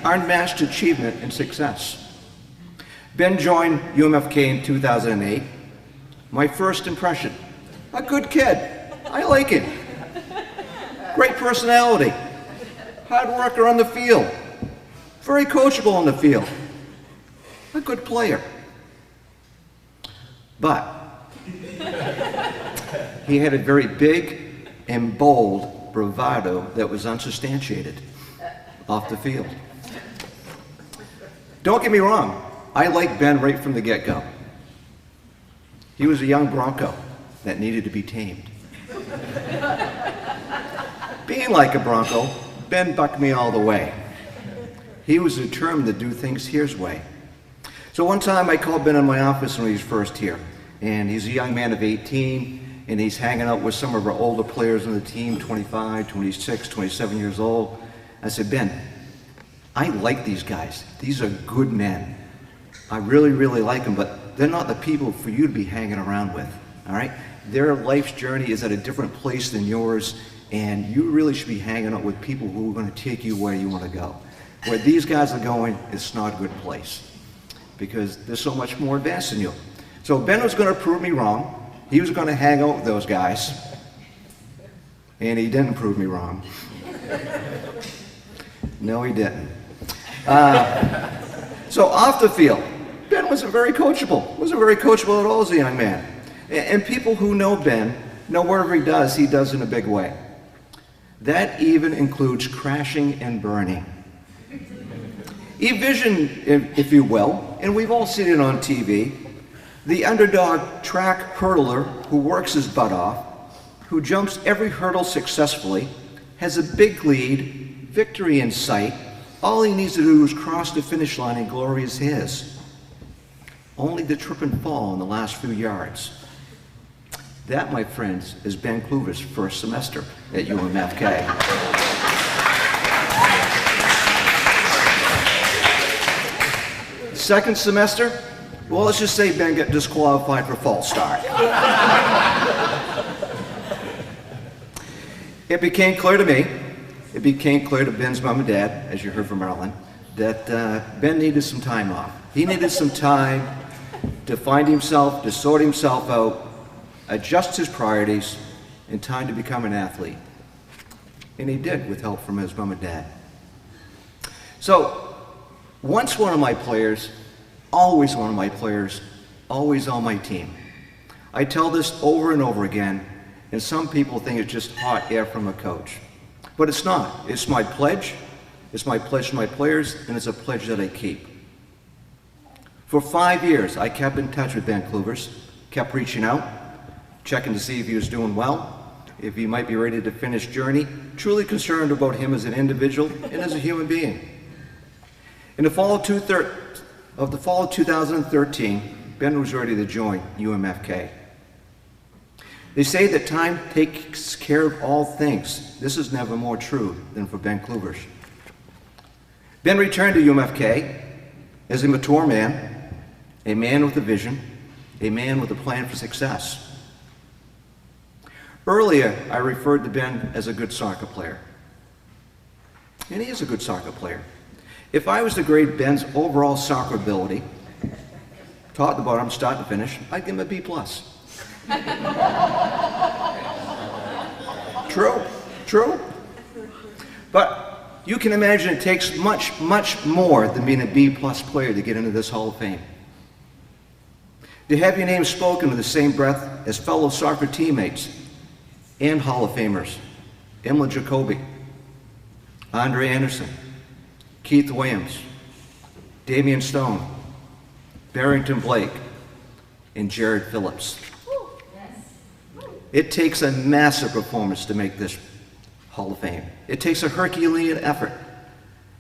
unmatched achievement and success. Ben joined UMFK in 2008. My first impression, a good kid. I like him. Great personality. Hard worker on the field. Very coachable on the field. A good player. But he had a very big and bold bravado that was unsubstantiated off the field. Don't get me wrong, I liked Ben right from the get-go. He was a young Bronco that needed to be tamed. Being like a Bronco, Ben bucked me all the way. He was determined to do things his way. So one time I called Ben in my office when he was first here, and he's a young man of 18, and he's hanging out with some of our older players on the team, 25, 26, 27 years old. I said, Ben, I like these guys. These are good men. I really, really like them, but they're not the people for you to be hanging around with, all right? Their life's journey is at a different place than yours, and you really should be hanging out with people who are going to take you where you want to go. Where these guys are going, it's not a good place, because they're so much more advanced than you. So Ben was going to prove me wrong. He was going to hang out with those guys, and he didn't prove me wrong. No, he didn't. So off the field, Ben wasn't very coachable. Wasn't very coachable at all as a young man. And people who know Ben know whatever he does in a big way. That even includes crashing and burning. He envisioned, if you will, and we've all seen it on TV, the underdog track hurdler who works his butt off, who jumps every hurdle successfully, has a big lead, victory in sight. All he needs to do is cross the finish line and glory is his. Only to trip and fall in the last few yards. That, my friends, is Ben Clovers' first semester at UMFK. Second semester, well, let's just say Ben got disqualified for false start. It became clear to me, it became clear to Ben's mom and dad, as you heard from Marlon, that Ben needed some time off. He needed some time to find himself, to sort himself out, adjust his priorities, and time to become an athlete. And he did with help from his mom and dad. So, once one of my players, always one of my players, always on my team. I tell this over and over again, and some people think it's just hot air from a coach. But it's not. It's my pledge. It's my pledge to my players, and it's a pledge that I keep. For 5 years, I kept in touch with Ben Clovers, kept reaching out, checking to see if he was doing well, if he might be ready to finish journey, truly concerned about him as an individual and as a human being. In the fall of 2013, Ben was ready to join UMFK. They say that time takes care of all things. This is never more true than for Ben Clovers. Ben returned to UMFK as a mature man, a man with a vision, a man with a plan for success. Earlier, I referred to Ben as a good soccer player. And he is a good soccer player. If I was to grade Ben's overall soccer ability, top to bottom, start to finish, I'd give him a B+. True. But you can imagine it takes much, much more than being a B+ player to get into this Hall of Fame. To have your name spoken with the same breath as fellow soccer teammates and Hall of Famers, Emma Jacoby, Andre Anderson, Keith Williams, Damian Stone, Barrington Blake, and Jared Phillips. It takes a massive performance to make this Hall of Fame. It takes a Herculean effort,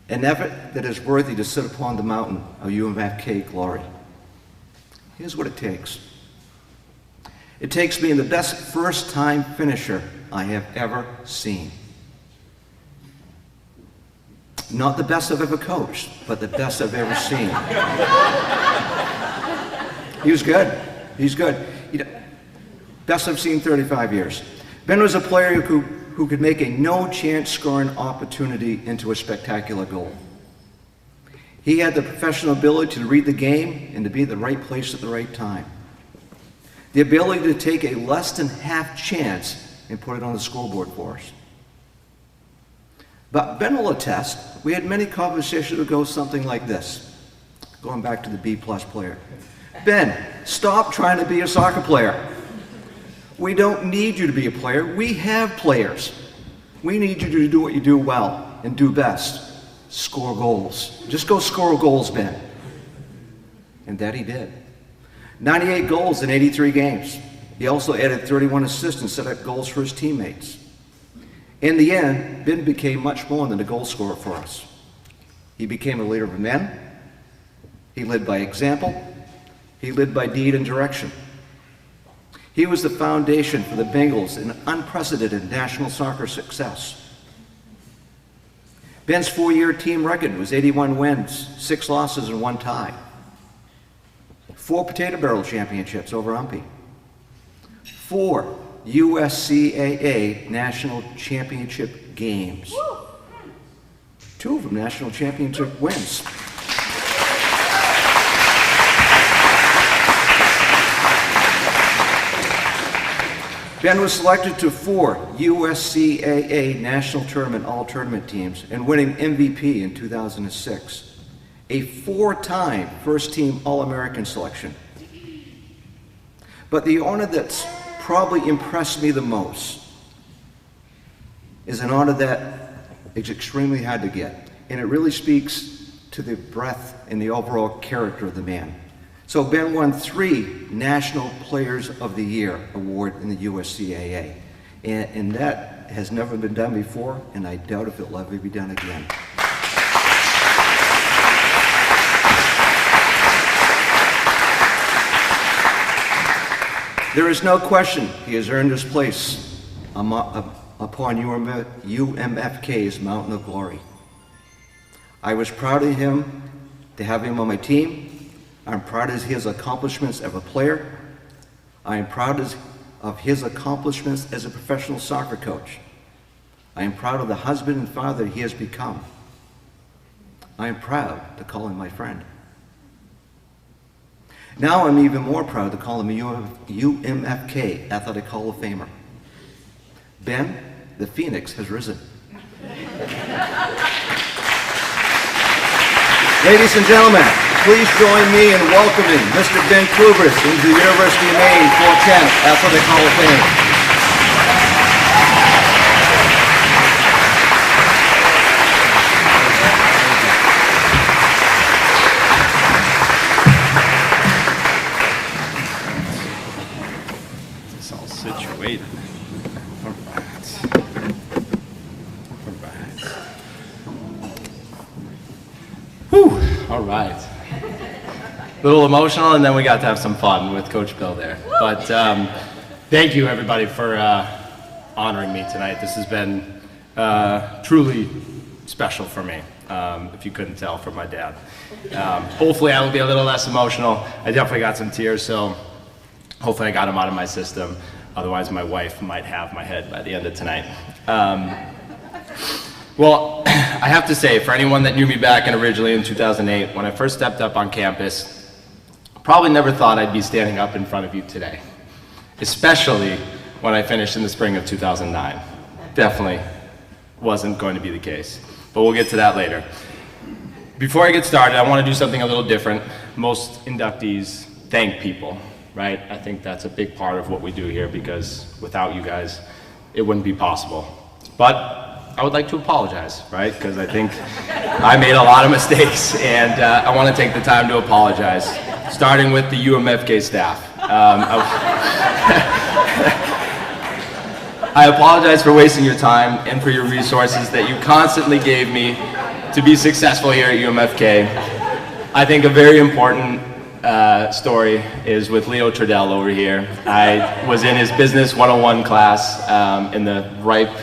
an effort that is worthy to sit upon the mountain of UMFK glory. Here's what it takes. It takes being the best first-time finisher I have ever seen. Not the best I've ever coached, but the best I've ever seen. He was good. He's good. You know, best I've seen in 35 years. Ben was a player who could make a no-chance scoring opportunity into a spectacular goal. He had the professional ability to read the game and to be at the right place at the right time. The ability to take a less than half chance and put it on the scoreboard for us. But Ben will attest, we had many conversations that go something like this. Going back to the B+ player. Ben, stop trying to be a soccer player. We don't need you to be a player. We have players. We need you to do what you do well and do best. Score goals. Just go score goals, Ben. and that he did. 98 goals in 83 games. He also added 31 assists and set up goals for his teammates. In the end, Ben became much more than a goal scorer for us. He became a leader of men. He led by example. He led by deed and direction. He was the foundation for the Bengals in unprecedented national soccer success. Ben's 4-year team record was 81 wins, 6 losses, and 1 tie. 4 Potato Barrel championships over Umpy. 4 USCAA national championship games. 2 of them national championship wins. Ben was selected to 4 USCAA National Tournament All-Tournament teams and winning MVP in 2006. A 4-time first-team All-American selection. But the honor that's probably impressed me the most is an honor that is extremely hard to get, and it really speaks to the breadth and the overall character of the man. So Ben won 3 National Players of the Year award in the USCAA, and that has never been done before, and I doubt if it'll ever be done again. There is no question he has earned his place upon UMFK's mountain of glory. I was proud of him to have him on my team. I'm proud of his accomplishments as a player. I am proud of his accomplishments as a professional soccer coach. I am proud of the husband and father he has become. I am proud to call him my friend. Now I'm even more proud to call him a UMFK Athletic Hall of Famer. Ben, the Phoenix has risen. Ladies and gentlemen, please join me in welcoming Mr. Ben Clovers into the University of Maine 410 Athletic Hall of Fame. It's all situated. All right. A little emotional, and then we got to have some fun with Coach Bill there. But thank you, everybody, for honoring me tonight. This has been truly special for me, if you couldn't tell from my dad. Hopefully I will be a little less emotional. I definitely got some tears, so hopefully I got them out of my system. Otherwise, my wife might have my head by the end of tonight. Well, I have to say, for anyone that knew me back originally in 2008, when I first stepped up on campus, probably never thought I'd be standing up in front of you today, especially when I finished in the spring of 2009. Definitely wasn't going to be the case, but we'll get to that later. Before I get started, I want to do something a little different. Most inductees thank people, right? I think that's a big part of what we do here, because without you guys, it wouldn't be possible. But I would like to apologize, right? Because I think I made a lot of mistakes, and I want to take the time to apologize, starting with the UMFK staff. I apologize for wasting your time and for your resources that you constantly gave me to be successful here at UMFK. I think a very important story is with Leo Trudell over here. I was in his Business 101 class in the ripe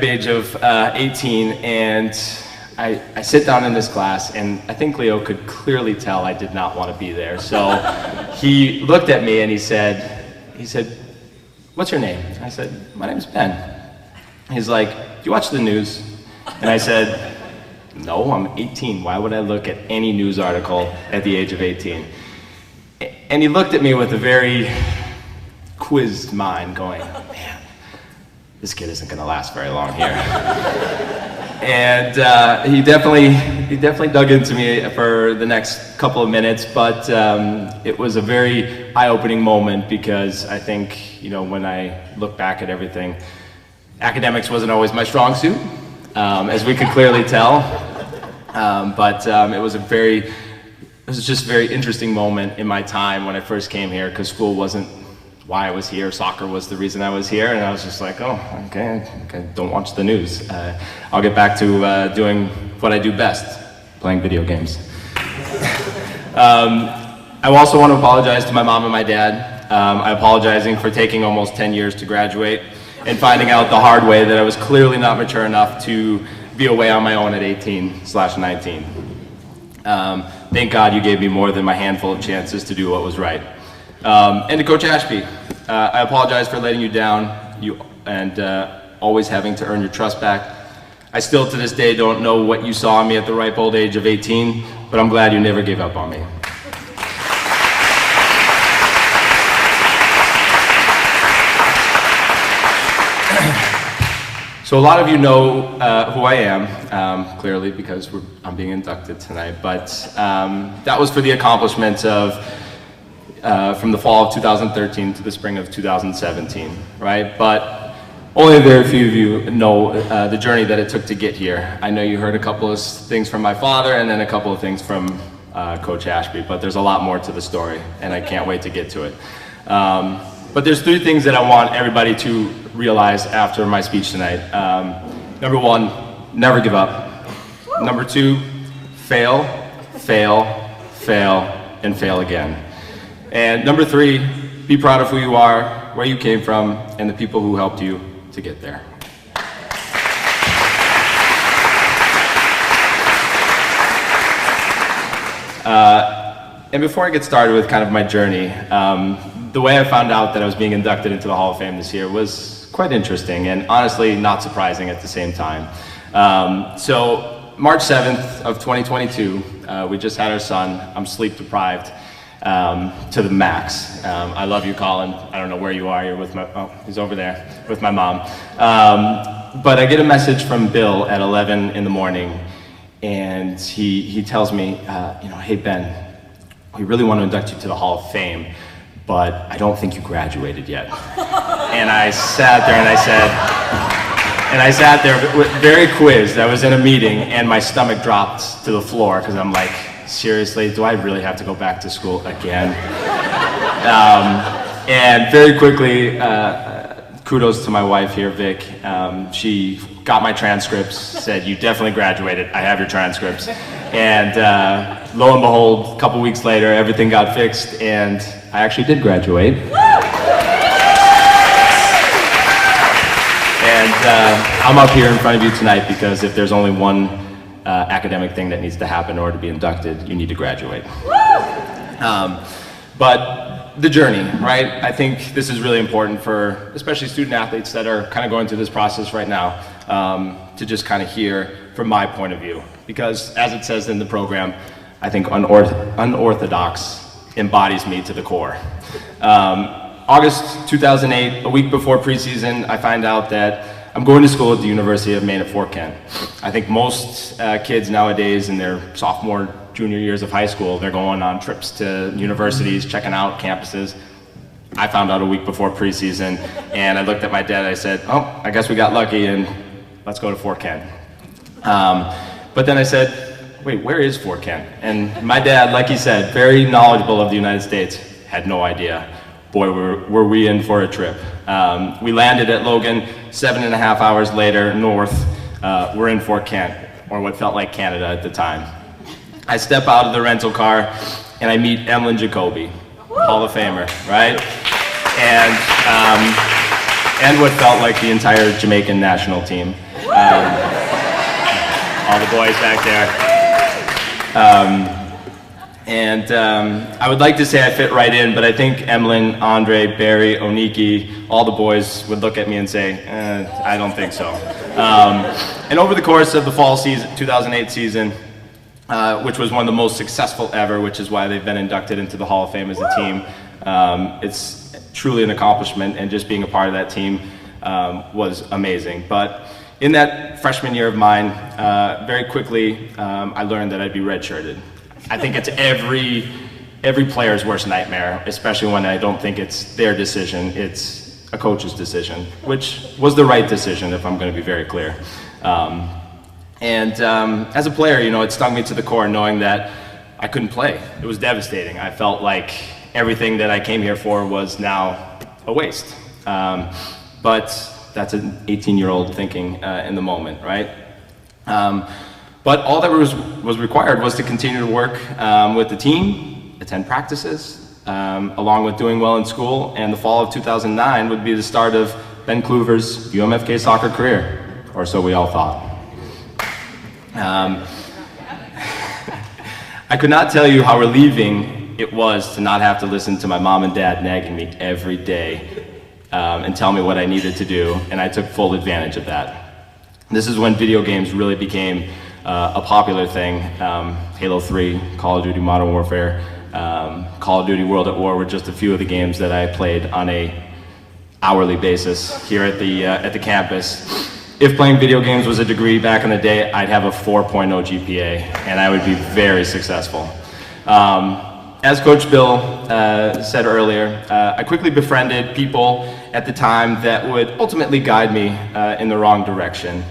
age of 18, and I sit down in this class, and I think Leo could clearly tell I did not want to be there. So he looked at me and he said, "What's your name?" I said, "My name's Ben." He's like, "Do you watch the news?" And I said, "No, I'm 18. Why would I look at any news article at the age of 18? And he looked at me with a very quizzed mind going, "Man, this kid isn't going to last very long here." And he definitely dug into me for the next couple of minutes, but it was a very eye-opening moment, because I think, you know, when I look back at everything, academics wasn't always my strong suit, as we could clearly tell, but it was a very was just a very interesting moment in my time when I first came here, because school wasn't why I was here. Soccer was the reason I was here, and I was just like, oh, okay, don't watch the news. I'll get back to doing what I do best, playing video games. I also want to apologize to my mom and my dad. I'm apologizing for taking almost 10 years to graduate and finding out the hard way that I was clearly not mature enough to be away on my own at 18/19. Thank God you gave me more than my handful of chances to do what was right. And to Coach Ashby, I apologize for letting you down and always having to earn your trust back. I still to this day don't know what you saw in me at the ripe old age of 18, but I'm glad you never gave up on me. So a lot of you know who I am, clearly, because I'm being inducted tonight, but that was for the accomplishments of from the fall of 2013 to the spring of 2017, right? But only a very few of you know the journey that it took to get here. I know you heard a couple of things from my father and then a couple of things from Coach Ashby, but there's a lot more to the story, and I can't wait to get to it. But there's 3 things that I want everybody to realize after my speech tonight. Number 1, never give up. Number 2, fail, fail, fail, and fail again. And number 3, be proud of who you are, where you came from, and the people who helped you to get there. And before I get started with kind of my journey, the way I found out that I was being inducted into the Hall of Fame this year was quite interesting and honestly not surprising at the same time. So March 7th of 2022, we just had our son. I'm sleep deprived to the max. I love you, Colin. I don't know where you are. You're with my, oh, he's over there with my mom. But I get a message from Bill at 11 in the morning, and he tells me, you know, hey Ben, we really want to induct you to the Hall of Fame, but I don't think you graduated yet. And I sat there and I sat there very quizzed. I was in a meeting and my stomach dropped to the floor because I'm like, seriously, do I really have to go back to school again? And very quickly, kudos to my wife here, Vic. She got my transcripts, said, you definitely graduated. I have your transcripts. And lo and behold, a couple weeks later, everything got fixed and I actually did graduate. And I'm up here in front of you tonight because if there's only one academic thing that needs to happen in order to be inducted, you need to graduate. But the journey, right? I think this is really important for especially student athletes that are kind of going through this process right now, to just kind of hear from my point of view. Because as it says in the program, I think unorthodox embodies me to the core. August 2008, a week before preseason, I find out that I'm going to school at the University of Maine at Fort Kent. I think most kids nowadays in their sophomore, junior years of high school, they're going on trips to universities, checking out campuses. I found out a week before preseason, and I looked at my dad and I said, oh, I guess we got lucky and let's go to Fort Kent. But then I said, wait, where is Fort Kent? And my dad, like he said, very knowledgeable of the United States, had no idea. Boy, were we in for a trip. We landed at Logan, 7.5 hours later, north. We're in Fort Kent, or what felt like Canada at the time. I step out of the rental car, and I meet Emlyn Jacoby, Hall of Famer, right? And what felt like the entire Jamaican national team. All the boys back there. I would like to say I fit right in, but I think Emlyn, Andre, Barry, Oniki, all the boys would look at me and say, I don't think so. And over the course of the fall season, 2008 season, which was one of the most successful ever, which is why they've been inducted into the Hall of Fame as a team, it's truly an accomplishment, and just being a part of that team was amazing. But in that freshman year of mine, very quickly, I learned that I'd be redshirted. I think it's every player's worst nightmare, especially when I don't think it's their decision, it's a coach's decision, which was the right decision, if I'm going to be very clear. As a player, you know, it stung me to the core knowing that I couldn't play. It was devastating. I felt like everything that I came here for was now a waste. But that's an 18-year-old thinking in the moment, right? But all that was required was to continue to work with the team, attend practices, along with doing well in school, and the fall of 2009 would be the start of Ben Clovers' UMFK soccer career, or so we all thought. I could not tell you how relieving it was to not have to listen to my mom and dad nagging me every day and tell me what I needed to do, and I took full advantage of that. This is when video games really became a popular thing. Halo 3, Call of Duty Modern Warfare, Call of Duty World at War were just a few of the games that I played on a hourly basis here at the campus. If playing video games was a degree back in the day, I'd have a 4.0 GPA, and I would be very successful. As Coach Bill said earlier, I quickly befriended people at the time that would ultimately guide me in the wrong direction.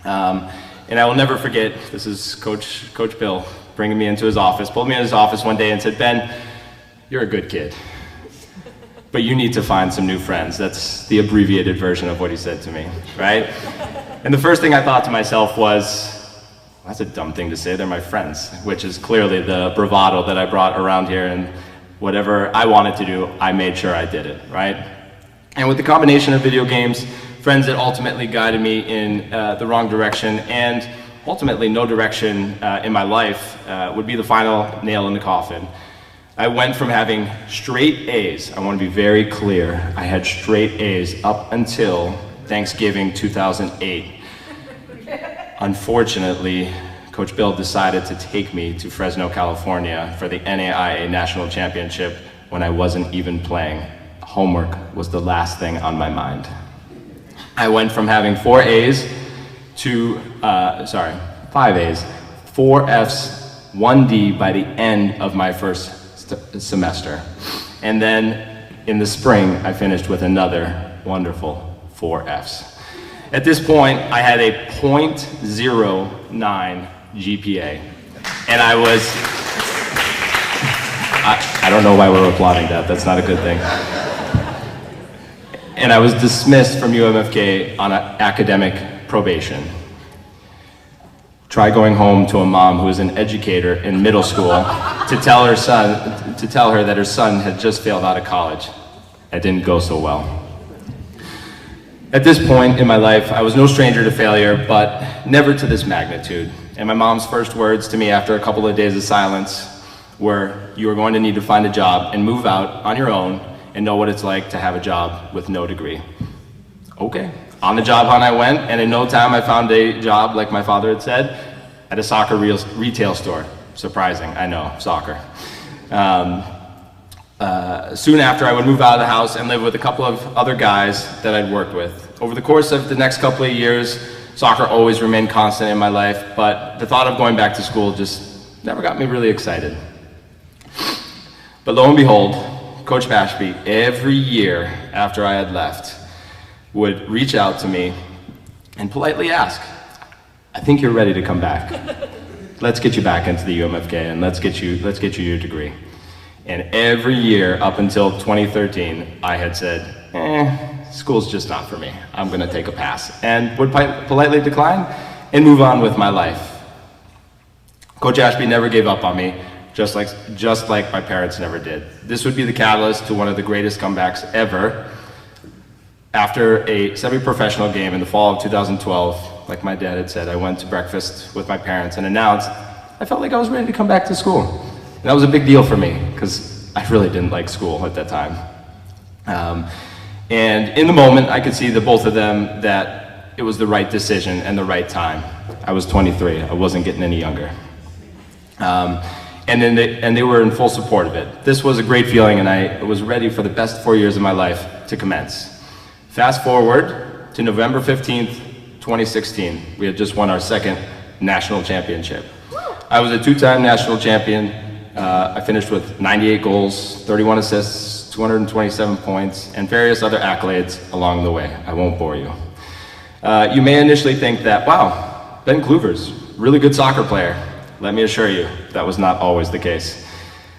And I will never forget, this is Coach Bill bringing me into his office, pulled me in his office one day and said, "Ben, you're a good kid, but you need to find some new friends." That's the abbreviated version of what he said to me, right? And the first thing I thought to myself was, that's a dumb thing to say, they're my friends, which is clearly the bravado that I brought around here, and whatever I wanted to do, I made sure I did it, right? And with the combination of video games, friends that ultimately guided me in the wrong direction, and ultimately no direction in my life would be the final nail in the coffin. I went from having straight A's, I want to be very clear, I had straight A's up until Thanksgiving 2008. Unfortunately, Coach Bill decided to take me to Fresno, California for the NAIA National Championship when I wasn't even playing. Homework was the last thing on my mind. I went from having 4 A's to, 5 A's, 4 F's, 1 D by the end of my first semester. And then in the spring, I finished with another wonderful 4 F's. At this point, I had a .09 GPA, and I was, I don't know why we're applauding that, that's not a good thing. And I was dismissed from UMFK on academic probation. Try going home to a mom who is an educator in middle school to tell her that her son had just failed out of college. That didn't go so well. At this point in my life, I was no stranger to failure, but never to this magnitude. And my mom's first words to me after a couple of days of silence were, "You are going to need to find a job and move out on your own and know what it's like to have a job with no degree." Okay. On the job hunt I went, and in no time I found a job, like my father had said, at a soccer retail store. Surprising, I know, soccer. Soon after, I would move out of the house and live with a couple of other guys that I'd worked with. Over the course of the next couple of years, soccer always remained constant in my life, but the thought of going back to school just never got me really excited. But lo and behold, Coach Ashby, every year after I had left, would reach out to me and politely ask, "I think you're ready to come back. Let's get you back into the UMFK and let's get you your degree." And every year up until 2013, I had said, school's just not for me. I'm gonna take a pass, and would politely decline and move on with my life. Coach Ashby never gave up on me, just like my parents never did. This would be the catalyst to one of the greatest comebacks ever. After a semi-professional game in the fall of 2012, like my dad had said, I went to breakfast with my parents and announced I felt like I was ready to come back to school. And that was a big deal for me, because I really didn't like school at that time. And in the moment, I could see the both of them that it was the right decision and the right time. I was 23, I wasn't getting any younger. And they were in full support of it. This was a great feeling, and I was ready for the best 4 years of my life to commence. Fast forward to November 15th, 2016. We had just won our second national championship. I was a two-time national champion. I finished with 98 goals, 31 assists, 227 points, and various other accolades along the way. I won't bore you. You may initially think that, wow, Ben Clovers, really good soccer player. let me assure you, that was not always the case.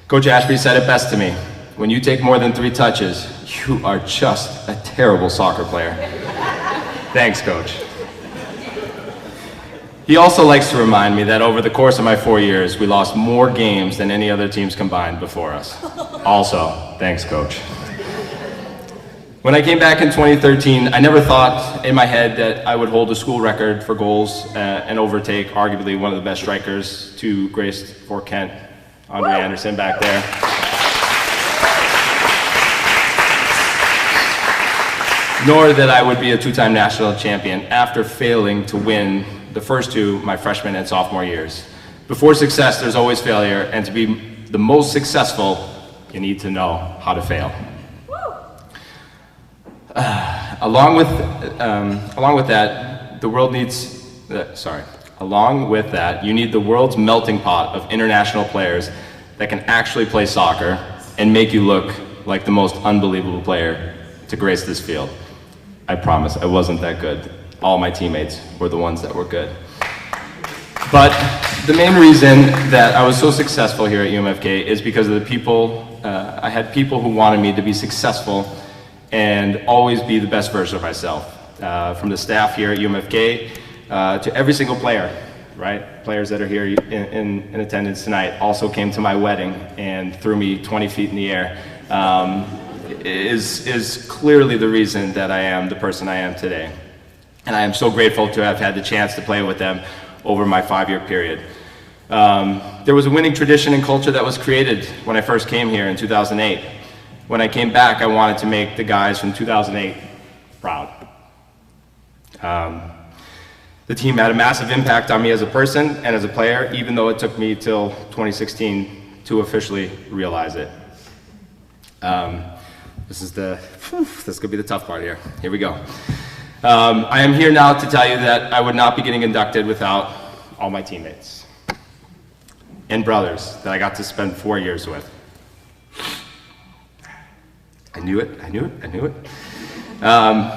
Coach Ashby said it best to me. When you take more than 3 touches, you are just a terrible soccer player. Thanks, Coach. He also likes to remind me that over the course of my 4 years, we lost more games than any other teams combined before us. Also, thanks, Coach. When I came back in 2013, I never thought in my head that I would hold a school record for goals and overtake arguably one of the best strikers to grace Fort Kent, Andre Anderson back there. Nor that I would be a 2-time national champion after failing to win the first 2 my freshman and sophomore years. Before success, there's always failure, and to be the most successful, you need to know how to fail. Along with that, you need the world's melting pot of international players that can actually play soccer and make you look like the most unbelievable player to grace this field. I promise, I wasn't that good. All my teammates were the ones that were good. But the main reason that I was so successful here at UMFK is because of the people. I had people who wanted me to be successful and always be the best version of myself. From the staff here at UMFK to every single player, right? Players that are here in attendance tonight also came to my wedding and threw me 20 feet in the air. Is clearly the reason that I am the person I am today. And I am so grateful to have had the chance to play with them over my 5-year period. There was a winning tradition and culture that was created when I first came here in 2008. When I came back, I wanted to make the guys from 2008 proud. The team had a massive impact on me as a person and as a player, even though it took me till 2016 to officially realize it. This could be the tough part here. Here we go. I am here now to tell you that I would not be getting inducted without all my teammates and brothers that I got to spend 4 years with. I knew it.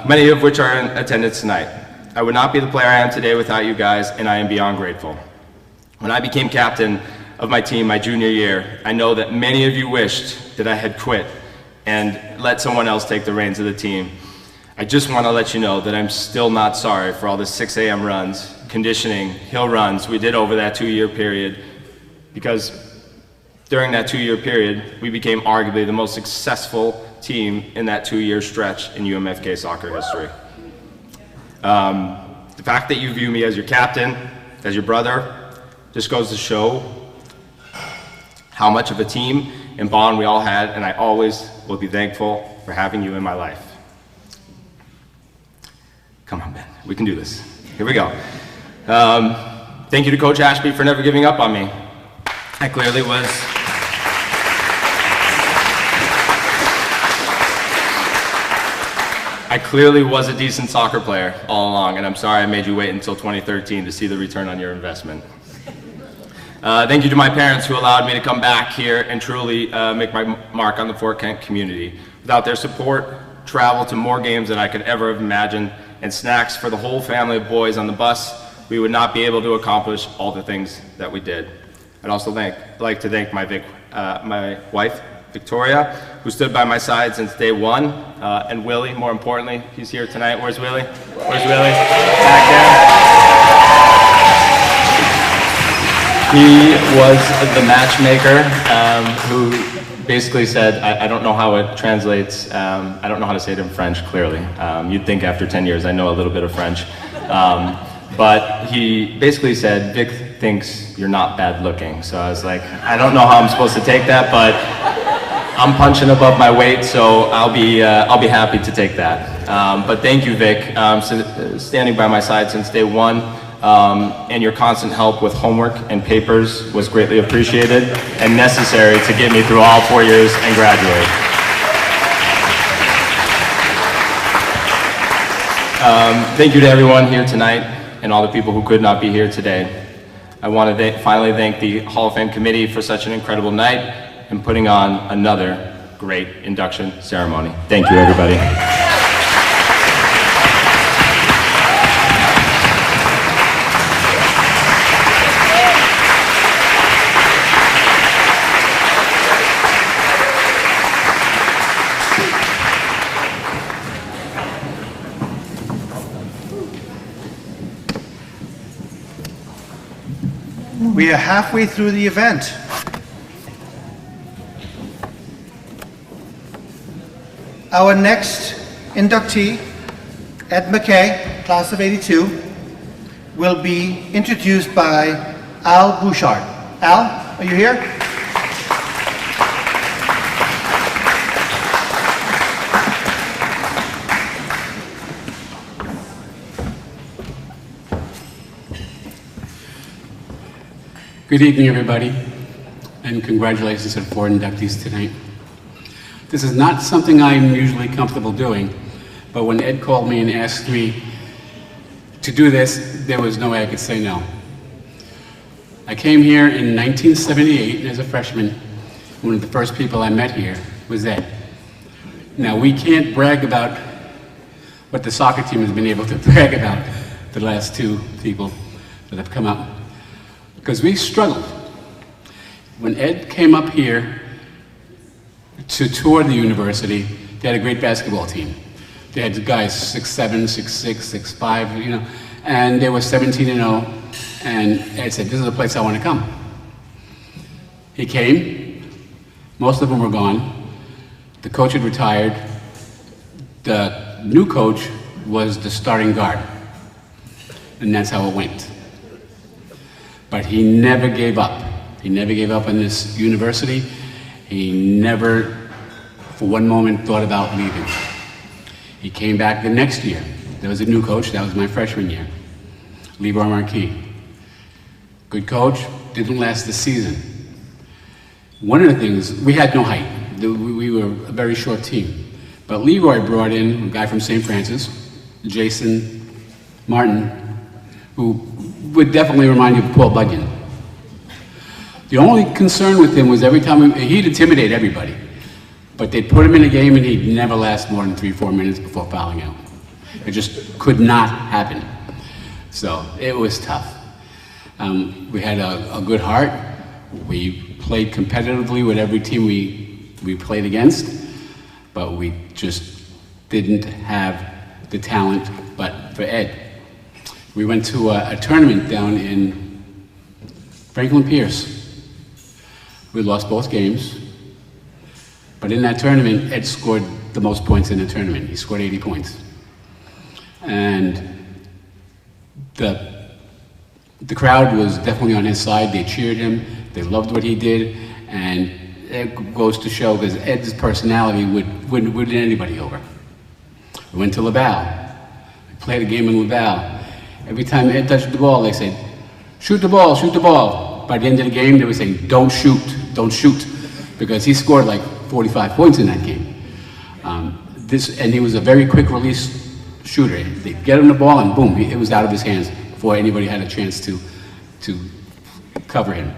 Many of which are in attendance tonight. I would not be the player I am today without you guys, and I am beyond grateful. When I became captain of my team my junior year, I know that many of you wished that I had quit and let someone else take the reins of the team. I just want to let you know that I'm still not sorry for all the 6 a.m. runs, conditioning, hill runs we did over that 2-year period, because during that 2-year period, we became arguably the most successful team in that 2-year stretch in UMFK soccer history. The fact that you view me as your captain, as your brother, just goes to show how much of a team and bond we all had, and I always will be thankful for having you in my life. Come on, Ben, we can do this. Here we go. Thank you to Coach Ashby for never giving up on me. I clearly was a decent soccer player all along, and I'm sorry I made you wait until 2013 to see the return on your investment. Thank you to my parents who allowed me to come back here and truly make my mark on the Fort Kent community. Without their support, travel to more games than I could ever have imagined, and snacks for the whole family of boys on the bus, we would not be able to accomplish all the things that we did. I'd also like to thank my wife, Victoria, who stood by my side since day one, and Willie, more importantly, he's here tonight. Where's Willie? Where's Willie? Back there. He was the matchmaker who basically said, I don't know how it translates, I don't know how to say it in French, clearly. You'd think after 10 years I know a little bit of French. But he basically said, Vic thinks you're not bad looking. So I was like, I don't know how I'm supposed to take that, but I'm punching above my weight, so I'll be happy to take that. But thank you, Vic, standing by my side since day one, and your constant help with homework and papers was greatly appreciated and necessary to get me through all 4 years and graduate. Thank you to everyone here tonight and all the people who could not be here today. I want to finally thank the Hall of Fame committee for such an incredible night and putting on another great induction ceremony. Thank you, everybody. We are halfway through the event. Our next inductee, Ed Mckay, class of '82, will be introduced by Al Bouchard. Al, are you here? Good evening, everybody, and congratulations to the 4 inductees tonight. This is not something I'm usually comfortable doing, but when Ed called me and asked me to do this, there was no way I could say no. I came here in 1978 as a freshman. One of the first people I met here was Ed. Now, we can't brag about what the soccer team has been able to brag about the last 2 people that have come up, because we struggled. When Ed came up here to tour the university, they had a great basketball team. They had guys 6'7", 6'6", 6'5", you know, and they were 17-0, and Ed said, this is the place I want to come. He came, most of them were gone. The coach had retired. The new coach was the starting guard, and that's how it went. But he never gave up. He never gave up on this university. He never, for one moment, thought about leaving. He came back the next year. There was a new coach. That was my freshman year, Leroy Marquis. Good coach, didn't last the season. One of the things, we had no height. We were a very short team. But Leroy brought in a guy from St. Francis, Jason Martin, who would definitely remind you of Paul Bunyan. The only concern with him was every time he'd intimidate everybody, but they'd put him in a game and he'd never last more than 3-4 minutes before fouling out. It just could not happen. So it was tough. We had a good heart. We played competitively with every team we played against, but we just didn't have the talent. But for Ed, we went to a tournament down in Franklin Pierce. We lost both games, but in that tournament, Ed scored the most points in the tournament. He scored 80 points. And the crowd was definitely on his side. They cheered him, they loved what he did, and it goes to show, because Ed's personality would win anybody over. We went to Laval. We played a game in Laval. Every time Ed touched the ball, they said, shoot the ball, shoot the ball. By the end of the game, they would say, don't shoot, because he scored like 45 points in that game. And he was a very quick release shooter. They'd get him the ball and boom, it was out of his hands before anybody had a chance to cover him.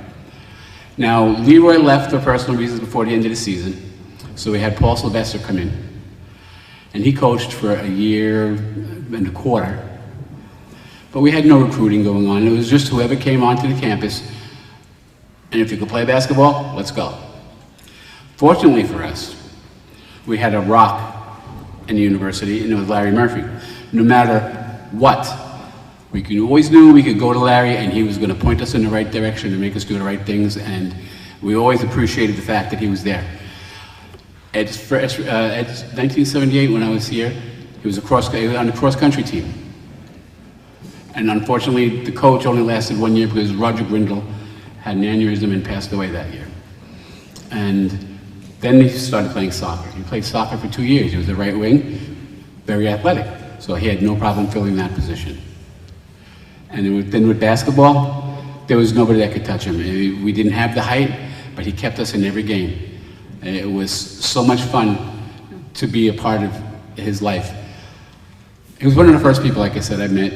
Now, Leroy left for personal reasons before the end of the season, so we had Paul Sylvester come in. And he coached for a year and a quarter. But we had no recruiting going on. It was just whoever came onto the campus, and if you could play basketball, let's go. Fortunately for us, we had a rock in the university, and it was Larry Murphy. No matter what, we always knew we could go to Larry, and he was going to point us in the right direction and make us do the right things, and we always appreciated the fact that he was there. At 1978, when I was here, he was on the cross-country team. And unfortunately, the coach only lasted 1 year because Roger Grindle had an aneurysm and passed away that year. And then he started playing soccer. He played soccer for 2 years. He was a right wing, very athletic. So he had no problem filling that position. And then with basketball, there was nobody that could touch him. We didn't have the height, but he kept us in every game. It was so much fun to be a part of his life. He was one of the first people, like I said, I met.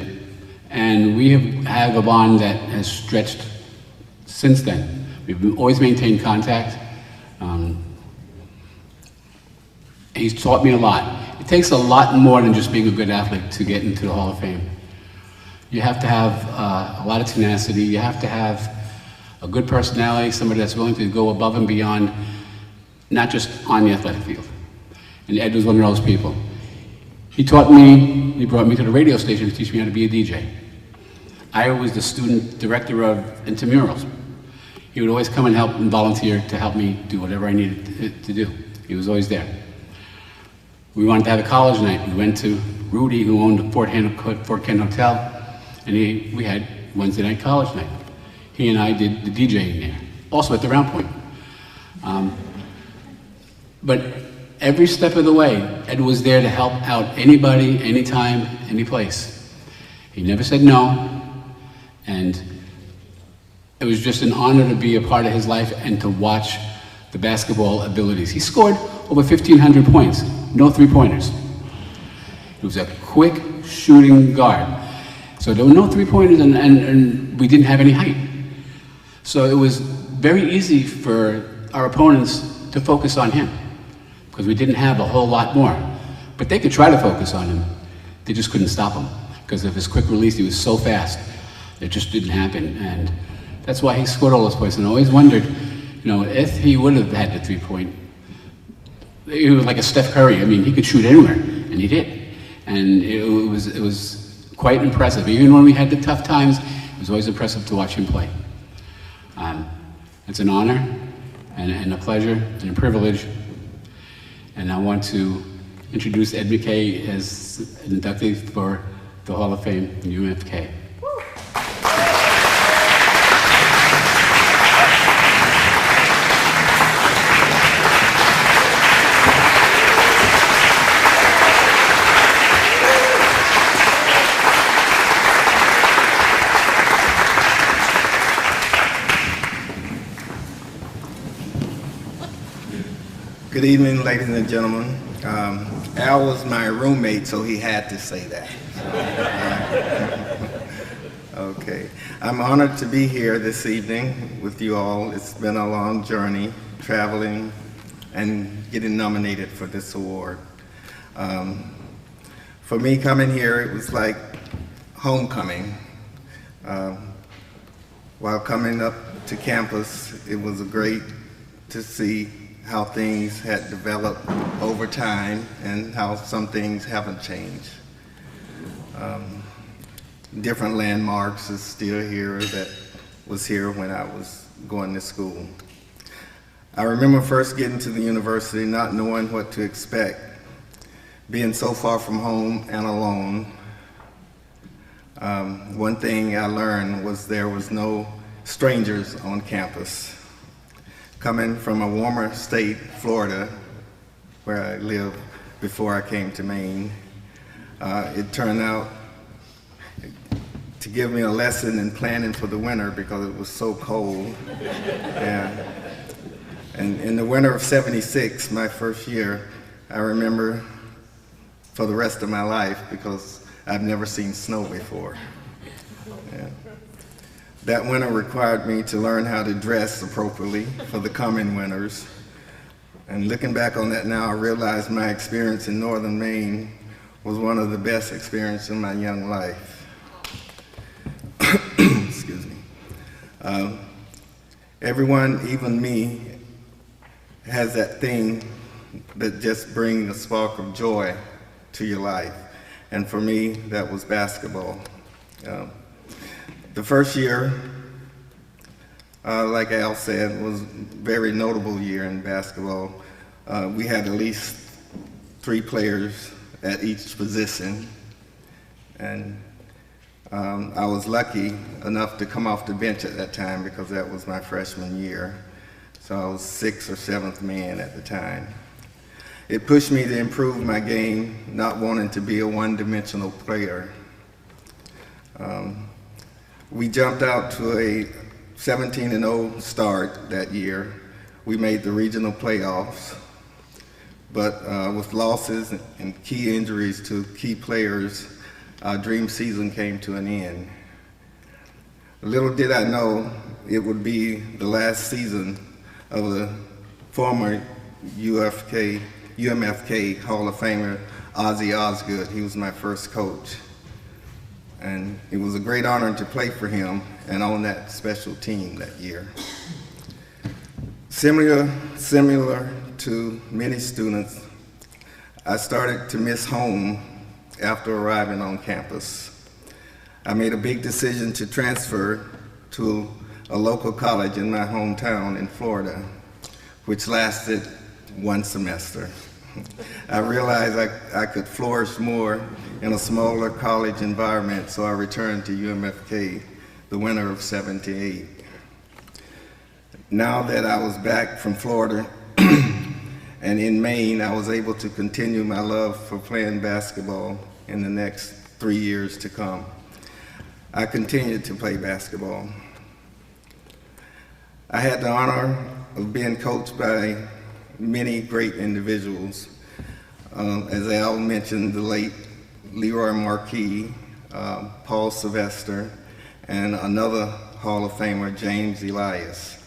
And we have a bond that has stretched since then. We've always maintained contact. He's taught me a lot. It takes a lot more than just being a good athlete to get into the Hall of Fame. You have to have a lot of tenacity. You have to have a good personality, somebody that's willing to go above and beyond, not just on the athletic field. And Ed was one of those people. He taught me, he brought me to the radio station to teach me how to be a DJ. I was the student director of intramurals. he would always come and help and volunteer to help me do whatever I needed to do. He was always there. We wanted to have a college night. We went to Rudy, who owned the Fort Kent Hotel, and we had Wednesday night college night. He and I did the DJing there, also at the Round Point. But every step of the way, Ed was there to help out anybody, anytime, any place. He never said no, and it was just an honor to be a part of his life and to watch the basketball abilities. He scored over 1,500 points, no three-pointers. He was a quick shooting guard. So there were no three-pointers and we didn't have any height. So it was very easy for our opponents to focus on him because we didn't have a whole lot more. But they could try to focus on him. They just couldn't stop him because of his quick release. He was so fast. It just didn't happen. And that's why he scored all those points. And I always wondered, if he would have had the three-point, he was like a Steph Curry. I mean, he could shoot anywhere, and he did. And it was quite impressive. Even when we had the tough times, it was always impressive to watch him play. It's an honor and a pleasure and a privilege. And I want to introduce Ed Mckay as an inductee for the Hall of Fame in UMFK. Good evening, ladies and gentlemen. Al was my roommate, so he had to say that. Okay. I'm honored to be here this evening with you all. It's been a long journey, traveling and getting nominated for this award. For me, coming here, it was like homecoming. While coming up to campus, it was great to see how things had developed over time and how some things haven't changed. Different landmarks is still here that was here when I was going to school. I remember first getting to the university not knowing what to expect, being so far from home and alone. One thing I learned was there was no strangers on campus. Coming from a warmer state, Florida, where I lived before I came to Maine, it turned out to give me a lesson in planning for the winter because it was so cold. And in the winter of '76, my first year, I remember for the rest of my life because I've never seen snow before. Yeah. That winter required me to learn how to dress appropriately for the coming winters. And looking back on that now, I realize my experience in northern Maine was one of the best experiences in my young life. Excuse me. Everyone, even me, has that thing that just brings a spark of joy to your life. And for me, that was basketball. The first year, like Al said, was a very notable year in basketball. We had at least 3 players at each position. And I was lucky enough to come off the bench at that time because that was my freshman year. So I was 6th or 7th man at the time. It pushed me to improve my game, not wanting to be a one-dimensional player. We jumped out to a 17-0 start that year. We made the regional playoffs, but with losses and key injuries to key players, our dream season came to an end. Little did I know it would be the last season of the former UMFK Hall of Famer, Ozzie Osgood. He was my first coach. And it was a great honor to play for him and on that special team that year. Similar to many students, I started to miss home after arriving on campus. I made a big decision to transfer to a local college in my hometown in Florida, which lasted 1 semester. I realized I could flourish more in a smaller college environment, so I returned to UMFK the winter of '78. Now that I was back from Florida and in Maine, I was able to continue my love for playing basketball in the next 3 years to come. I continued to play basketball. I had the honor of being coached by many great individuals. As Al mentioned, the late Leroy Marquis, Paul Sylvester, and another Hall of Famer, James Elias.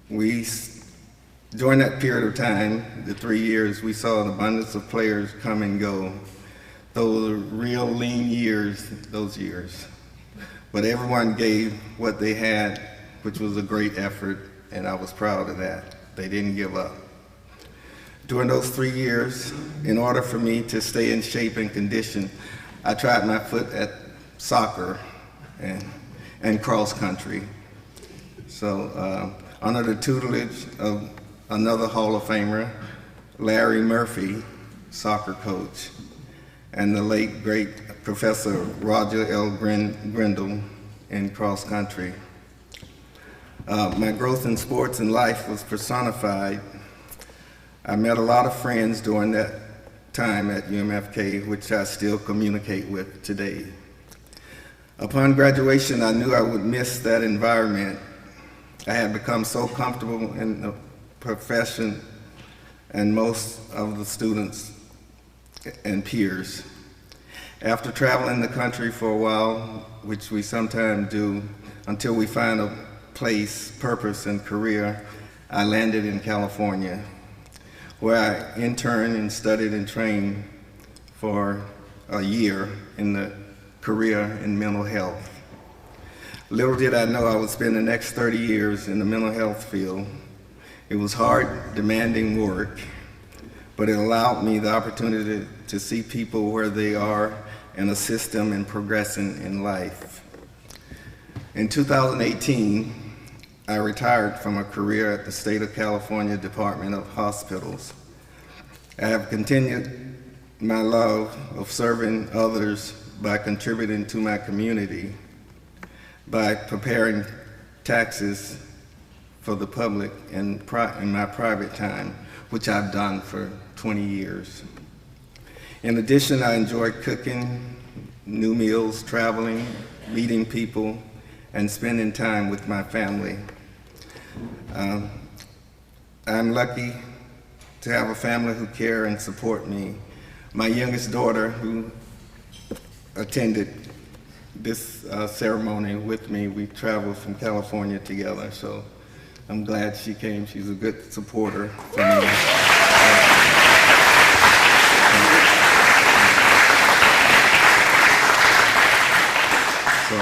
During that period of time, the 3 years, we saw an abundance of players come and go. Those were real lean years, those years. But everyone gave what they had, which was a great effort, and I was proud of that. They didn't give up. During those 3 years, in order for me to stay in shape and condition, I tried my foot at soccer and cross country. So under the tutelage of another Hall of Famer, Larry Murphy, soccer coach, and the late, great Professor Roger L. Grindle in cross country. My growth in sports and life was personified. I met a lot of friends during that time at UMFK, which I still communicate with today. Upon graduation, I knew I would miss that environment. I had become so comfortable in the profession and most of the students and peers. After traveling the country for a while, which we sometimes do, until we find a place, purpose, and career, I landed in California, where I interned and studied and trained for a year in the career in mental health. Little did I know I would spend the next 30 years in the mental health field. It was hard, demanding work, but it allowed me the opportunity to see people where they are and assist them in progressing in life. In 2018, I retired from a career at the State of California Department of Hospitals. I have continued my love of serving others by contributing to my community, by preparing taxes for the public in my private time, which I've done for 20 years. In addition, I enjoy cooking new meals, traveling, meeting people, and spending time with my family. I'm lucky to have a family who care and support me. My youngest daughter, who attended this ceremony with me, we traveled from California together, so I'm glad she came. She's a good supporter for me. So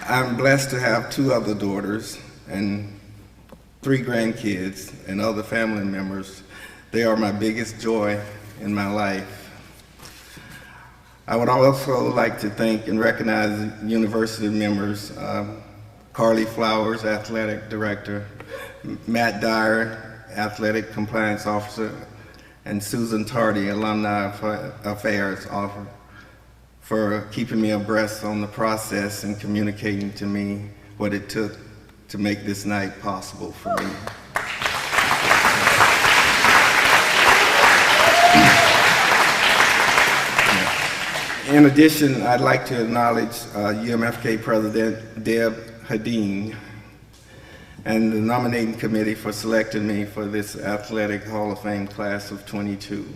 I'm blessed to have 2 other daughters and 3 grandkids and other family members. They are my biggest joy in my life. I would also like to thank and recognize university members, Carly Flowers, Athletic Director, Matt Dyer, Athletic Compliance Officer, and Susan Tardy, Alumni Affairs Officer, for keeping me abreast on the process and communicating to me what it took to make this night possible for me. In addition, I'd like to acknowledge UMFK President Deb Hadeen and the nominating committee for selecting me for this Athletic Hall of Fame class of 22.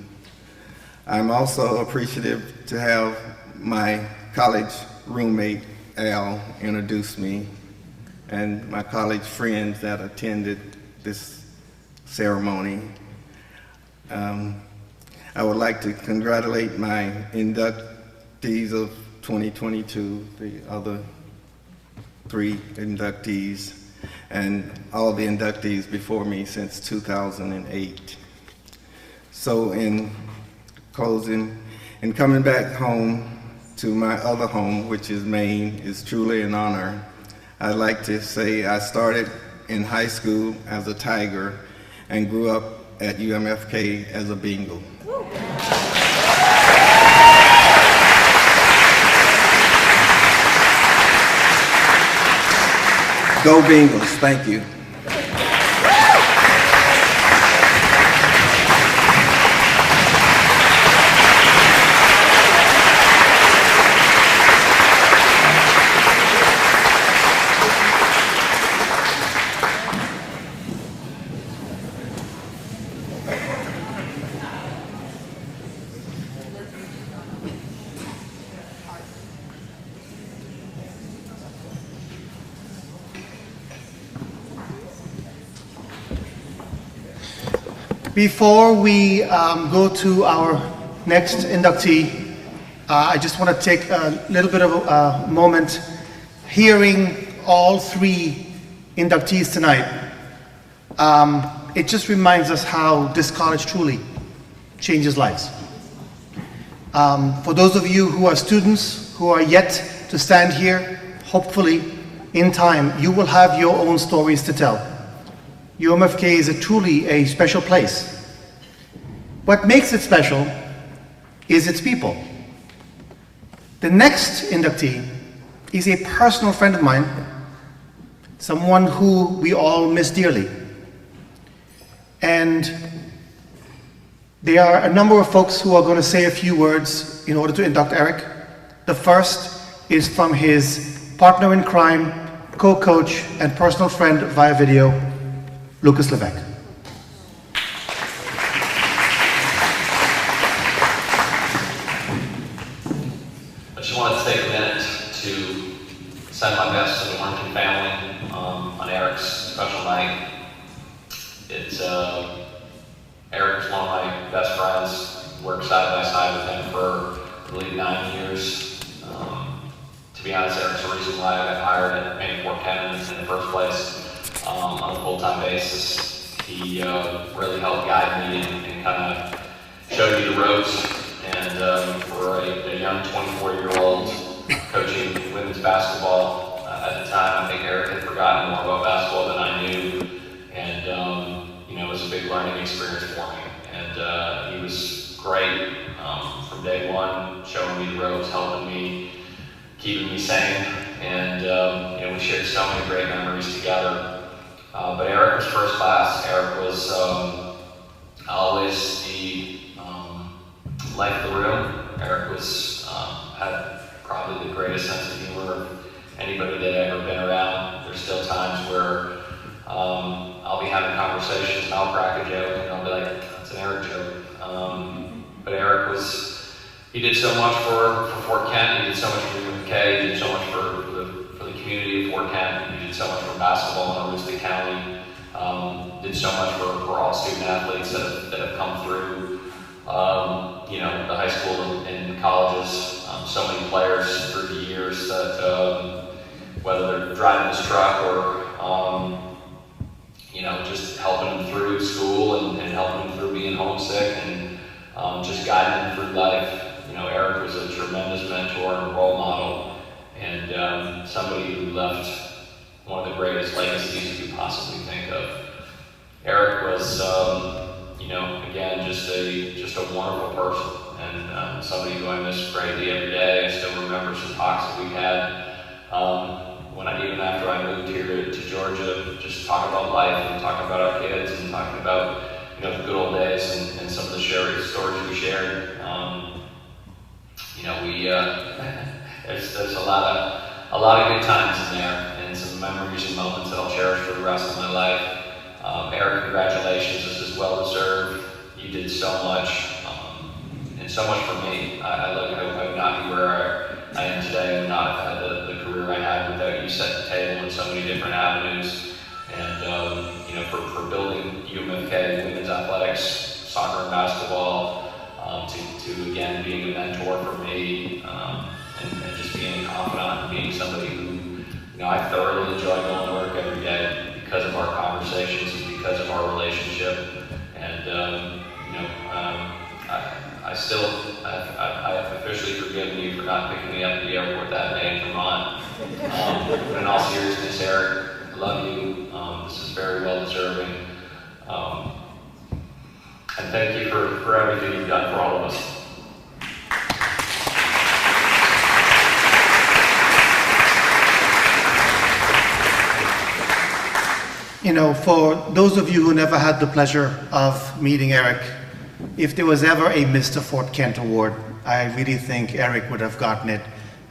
I'm also appreciative to have my college roommate, Al, introduce me, and my college friends that attended this ceremony. I would like to congratulate my inductees of 2022, the other 3 inductees, and all the inductees before me since 2008. So in closing, in coming back home to my other home, which is Maine, is truly an honor. I'd like to say I started in high school as a Tiger and grew up at UMFK as a Bengal. Go Bengals, thank you. Before we go to our next inductee, I just want to take a little bit of a moment hearing all three inductees tonight. It just reminds us how this college truly changes lives. For those of you who are students who are yet to stand here, hopefully in time you will have your own stories to tell. UMFK is truly a special place. What makes it special is its people. The next inductee is a personal friend of mine, someone who we all miss dearly. And there are a number of folks who are going to say a few words in order to induct Eric. The first is from his partner in crime, co-coach, and personal friend via video, Lucas Levesque. I just wanted to take a minute to send my best to the Marlon family on Eric's special night. Eric was one of my best friends. Worked side by side with him for I believe 9 years. To be honest, Eric's the reason why I got hired at Mckay in the first place. On a full-time basis. He really helped guide me and kind of showed me the ropes. And for a young 24-year-old coaching women's basketball at the time, I think Eric had forgotten more about basketball than I knew. And it was a big learning experience for me. And he was great from day one, showing me the ropes, helping me, keeping me sane. And we shared so many great memories together. But Eric was first class. Eric was always the life of the room. Eric had probably the greatest sense of humor of anybody that I've ever been around. There's still times where I'll be having conversations and I'll crack a joke and I'll be like, that's an Eric joke. But Eric he did so much for Fort Kent. He did so much for Mckay. He did so much for the community of Fort Kent. He did so much for basketball in Aroostook County. Did so much for all student athletes that have come through, the high school and colleges. So many players through the years that whether they're driving his truck or just helping them through school and helping them through being homesick and just guiding them through life. Eric was a tremendous mentor and role model, and somebody who left one of the greatest legacies you could possibly think of. Eric was, again, just a wonderful person, and somebody who I miss greatly every day. I still remember some talks that we had even after I moved here to Georgia, just talking about life and talking about our kids and talking about the good old days and some of the stories we shared. There's a lot of good times in there and some memories and moments that I'll cherish for the rest of my life. Eric, congratulations. This is well deserved. You did so much, and so much for me. I would not be where I am today. I would not have had the career I had without you setting the table in so many different avenues. And for building UMFK women's athletics, soccer and basketball, to again being a mentor for me, and just being a confidant and being somebody who I thoroughly enjoy going to work every day because of our conversations and because of our relationship. And I've officially forgiven you for not picking me up at the airport that day in Vermont. But in all seriousness, Eric. I love you. This is very well deserving. And thank you for everything you've done for all of us. You know, for those of you who never had the pleasure of meeting Eric, if there was ever a Mr. Fort Kent award, I really think Eric would have gotten it.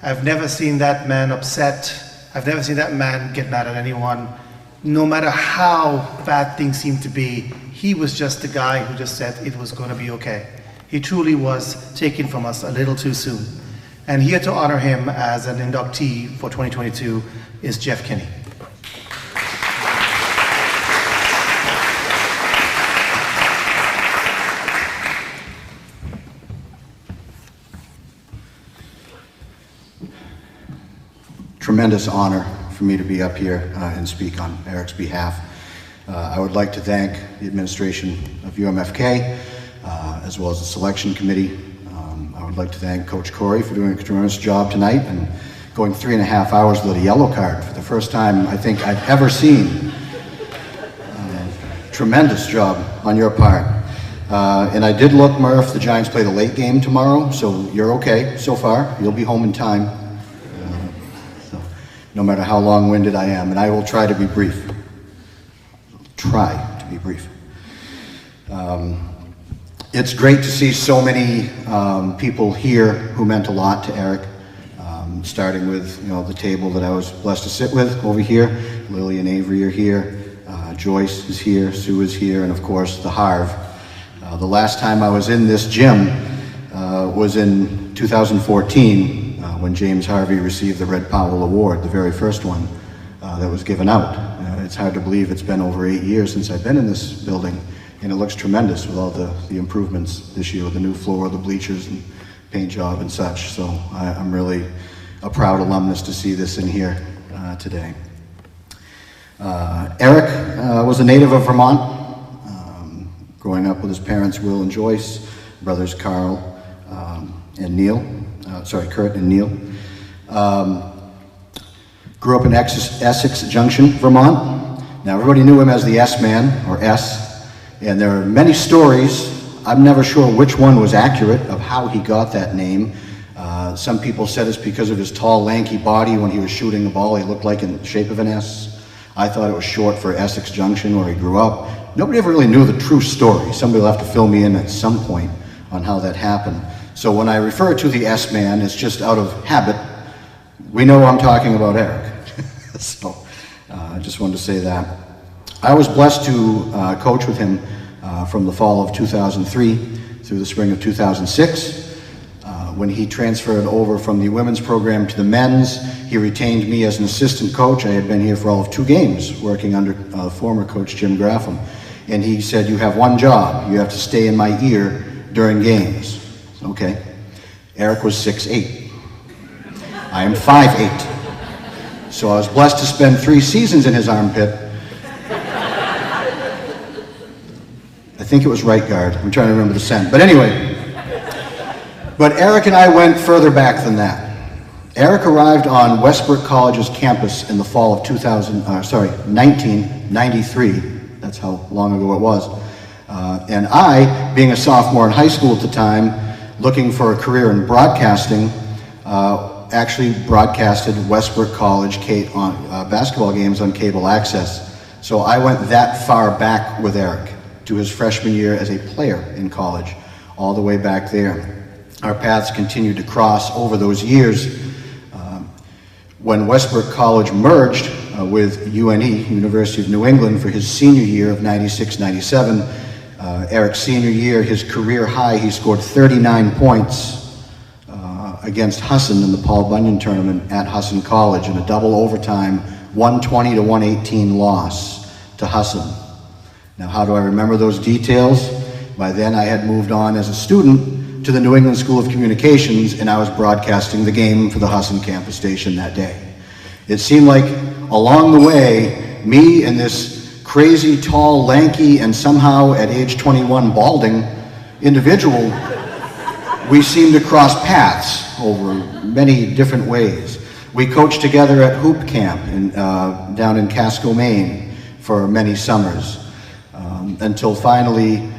I've never seen that man upset. I've never seen that man get mad at anyone. No matter how bad things seemed to be, he was just the guy who just said it was going to be okay. He truly was taken from us a little too soon. And here to honor him as an inductee for 2022 is Jeff Kinney. Tremendous honor for me to be up here and speak on Eric's behalf. I would like to thank the administration of UMFK, as well as the selection committee. I would like to thank Coach Corey for doing a tremendous job tonight and going 3.5 hours with a yellow card for the first time I think I've ever seen. Tremendous job on your part. And I did look, Murph, the Giants play the late game tomorrow, so you're okay so far. You'll be home in time. No matter how long-winded I am, and I will try to be brief. Try to be brief. It's great to see so many people here who meant a lot to Eric, starting with the table that I was blessed to sit with over here. Lily and Avery are here, Joyce is here, Sue is here, and of course the Harv. The last time I was in this gym was in 2014, when James Harvey received the Red Powell Award, the very first one that was given out. It's hard to believe it's been over 8 years since I've been in this building, and it looks tremendous with all the improvements this year, with the new floor, the bleachers, and paint job and such. So I'm really a proud alumnus to see this in here today. Eric was a native of Vermont, growing up with his parents, Will and Joyce, brothers Carl and Neil. Kurt and Neil. Grew up in Essex Junction, Vermont. Now everybody knew him as the S-Man, or S, and there are many stories. I'm never sure which one was accurate of how he got that name. Some people said it's because of his tall, lanky body. When he was shooting the ball, he looked like in the shape of an S. I thought it was short for Essex Junction, where he grew up. Nobody ever really knew the true story. Somebody will have to fill me in at some point on how that happened. So when I refer to the S-Man, it's just out of habit. We know I'm talking about Eric. So I just wanted to say that. I was blessed to coach with him from the fall of 2003 through the spring of 2006. When he transferred over from the women's program to the men's, he retained me as an assistant coach. I had been here for all of 2 games, working under former coach Jim Graffam. And he said, "You have one job. You have to stay in my ear during games." Okay. Eric was 6'8". I am 5'8". So I was blessed to spend 3 seasons in his armpit. I think it was right guard. I'm trying to remember the cent. But anyway. But Eric and I went further back than that. Eric arrived on Westbrook College's campus in the fall of 1993. That's how long ago it was. And I, being a sophomore in high school at the time, looking for a career in broadcasting, actually broadcasted Westbrook College basketball games on cable access. So I went that far back with Eric to his freshman year as a player in college, all the way back there. Our paths continued to cross over those years. When Westbrook College merged with UNE, University of New England, for his senior year of 96-97, Eric's senior year, his career high, he scored 39 points against Husson in the Paul Bunyan tournament at Husson College in a double overtime 120-118 loss to Husson. Now, how do I remember those details? By then I had moved on as a student to the New England School of Communications, and I was broadcasting the game for the Husson campus station that day. It seemed like along the way, me and this crazy, tall, lanky, and somehow at age 21 balding individual, we seemed to cross paths over many different ways. We coached together at hoop camp down in Casco, Maine for many summers, until finally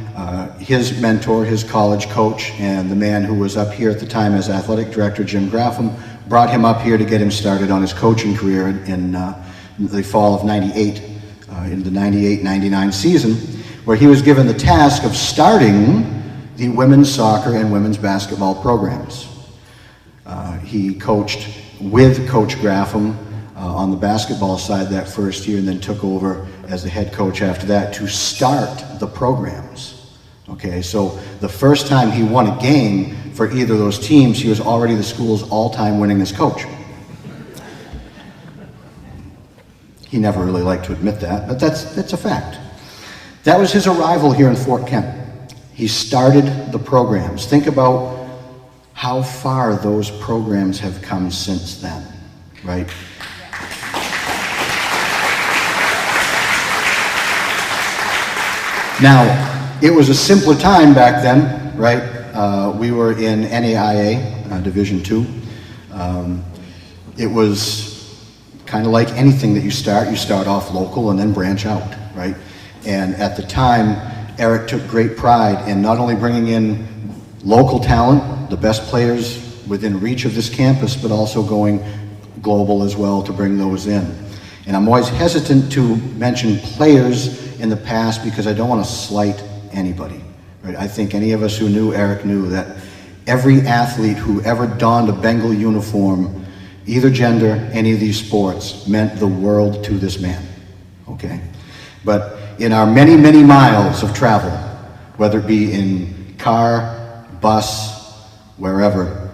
his mentor, his college coach, and the man who was up here at the time as athletic director, Jim Graffam, brought him up here to get him started on his coaching career in the fall of '98, in the '98-'99 season, where he was given the task of starting the women's soccer and women's basketball programs. He coached with Coach Graffam on the basketball side that first year, and then took over as the head coach after that to start the programs. Okay, so the first time he won a game for either of those teams, he was already the school's all-time winningest coach. He never really liked to admit that, but that's a fact. That was his arrival here in Fort Kent. He started the programs. Think about how far those programs have come since then, right? Now, it was a simpler time back then, right? We were in NAIA, Division II. It was kind of like anything that you start off local and then branch out, right? And at the time, Eric took great pride in not only bringing in local talent, the best players within reach of this campus, but also going global as well to bring those in. And I'm always hesitant to mention players in the past because I don't want to slight anybody, right? I think any of us who knew Eric knew that every athlete who ever donned a Bengal uniform, either gender, any of these sports, meant the world to this man, okay? But in our many, many miles of travel, whether it be in car, bus, wherever,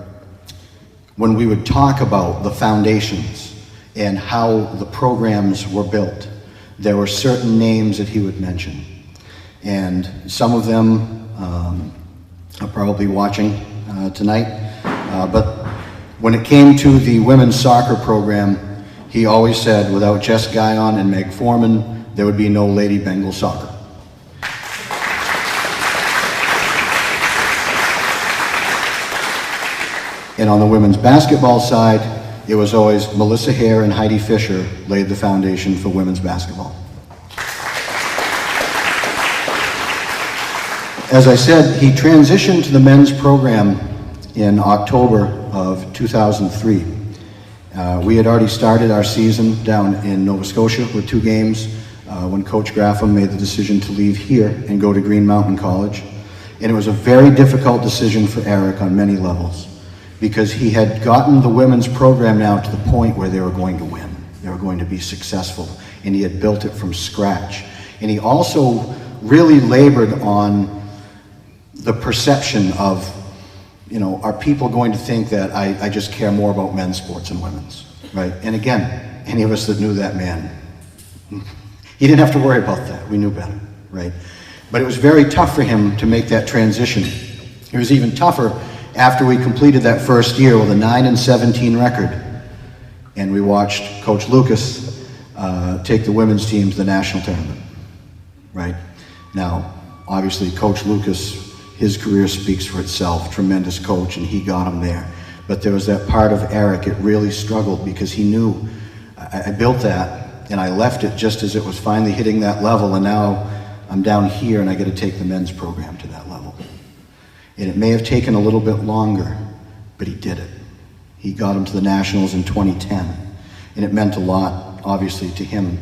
when we would talk about the foundations and how the programs were built, there were certain names that he would mention. And some of them are probably watching tonight. But when it came to the women's soccer program, he always said, without Jess Guyon and Meg Foreman, there would be no Lady Bengal soccer. And on the women's basketball side, it was always Melissa Hare and Heidi Fisher laid the foundation for women's basketball. As I said, he transitioned to the men's program in October of 2003. We had already started our season down in Nova Scotia with 2 games when Coach Graffam made the decision to leave here and go to Green Mountain College. And it was a very difficult decision for Eric on many levels, because he had gotten the women's program now to the point where they were going to win. They were going to be successful, and he had built it from scratch. And he also really labored on the perception of, you know, are people going to think that I just care more about men's sports than women's, right? And again, any of us that knew that man, he didn't have to worry about that. We knew better, right? But it was very tough for him to make that transition. It was even tougher after we completed that first year with a 9-17 record, and we watched Coach Lucas take the women's team to the national tournament, right? Now, obviously, Coach Lucas, his career speaks for itself, tremendous coach, and he got him there. But there was that part of Eric, it really struggled because he knew, I built that, and I left it just as it was finally hitting that level, and now I'm down here and I get to take the men's program to that level. And it may have taken a little bit longer, but he did it. He got him to the Nationals in 2010, and it meant a lot, obviously, to him.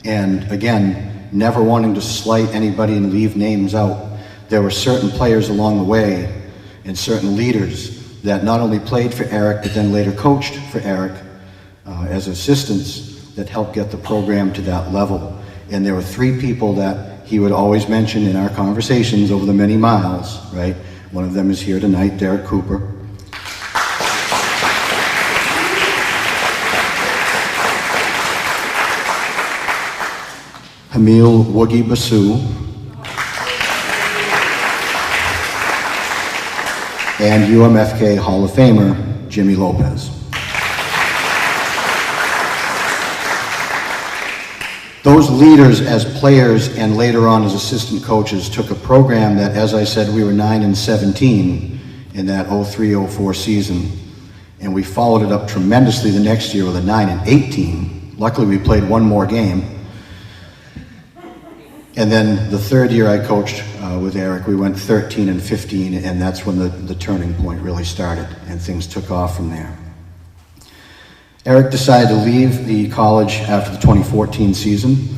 And again, never wanting to slight anybody and leave names out, there were certain players along the way and certain leaders that not only played for Eric, but then later coached for Eric as assistants that helped get the program to that level. And there were 3 people that he would always mention in our conversations over the many miles, right? One of them is here tonight, Derek Cooper. Hamil Woogie Basu. And UMFK Hall of Famer, Jimmy Lopez. Those leaders as players and later on as assistant coaches took a program that, as I said, we were 9-17 in that 03-04 season, And we followed it up tremendously the next year with a 9-18. Luckily, we played one more game. And then the third year I coached with Eric, we went 13-15, and that's when the turning point really started, and things took off from there. Eric decided to leave the college after the 2014 season.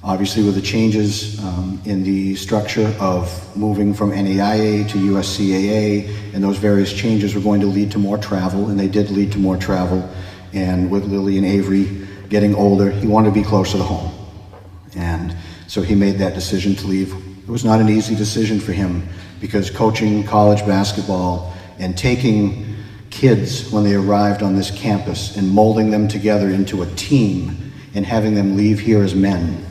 Obviously, with the changes in the structure of moving from NAIA to USCAA, and those various changes were going to lead to more travel, and they did lead to more travel. And with Lily and Avery getting older, he wanted to be closer to home. And so he made that decision to leave. It was not an easy decision for him, because coaching college basketball and taking kids when they arrived on this campus and molding them together into a team and having them leave here as men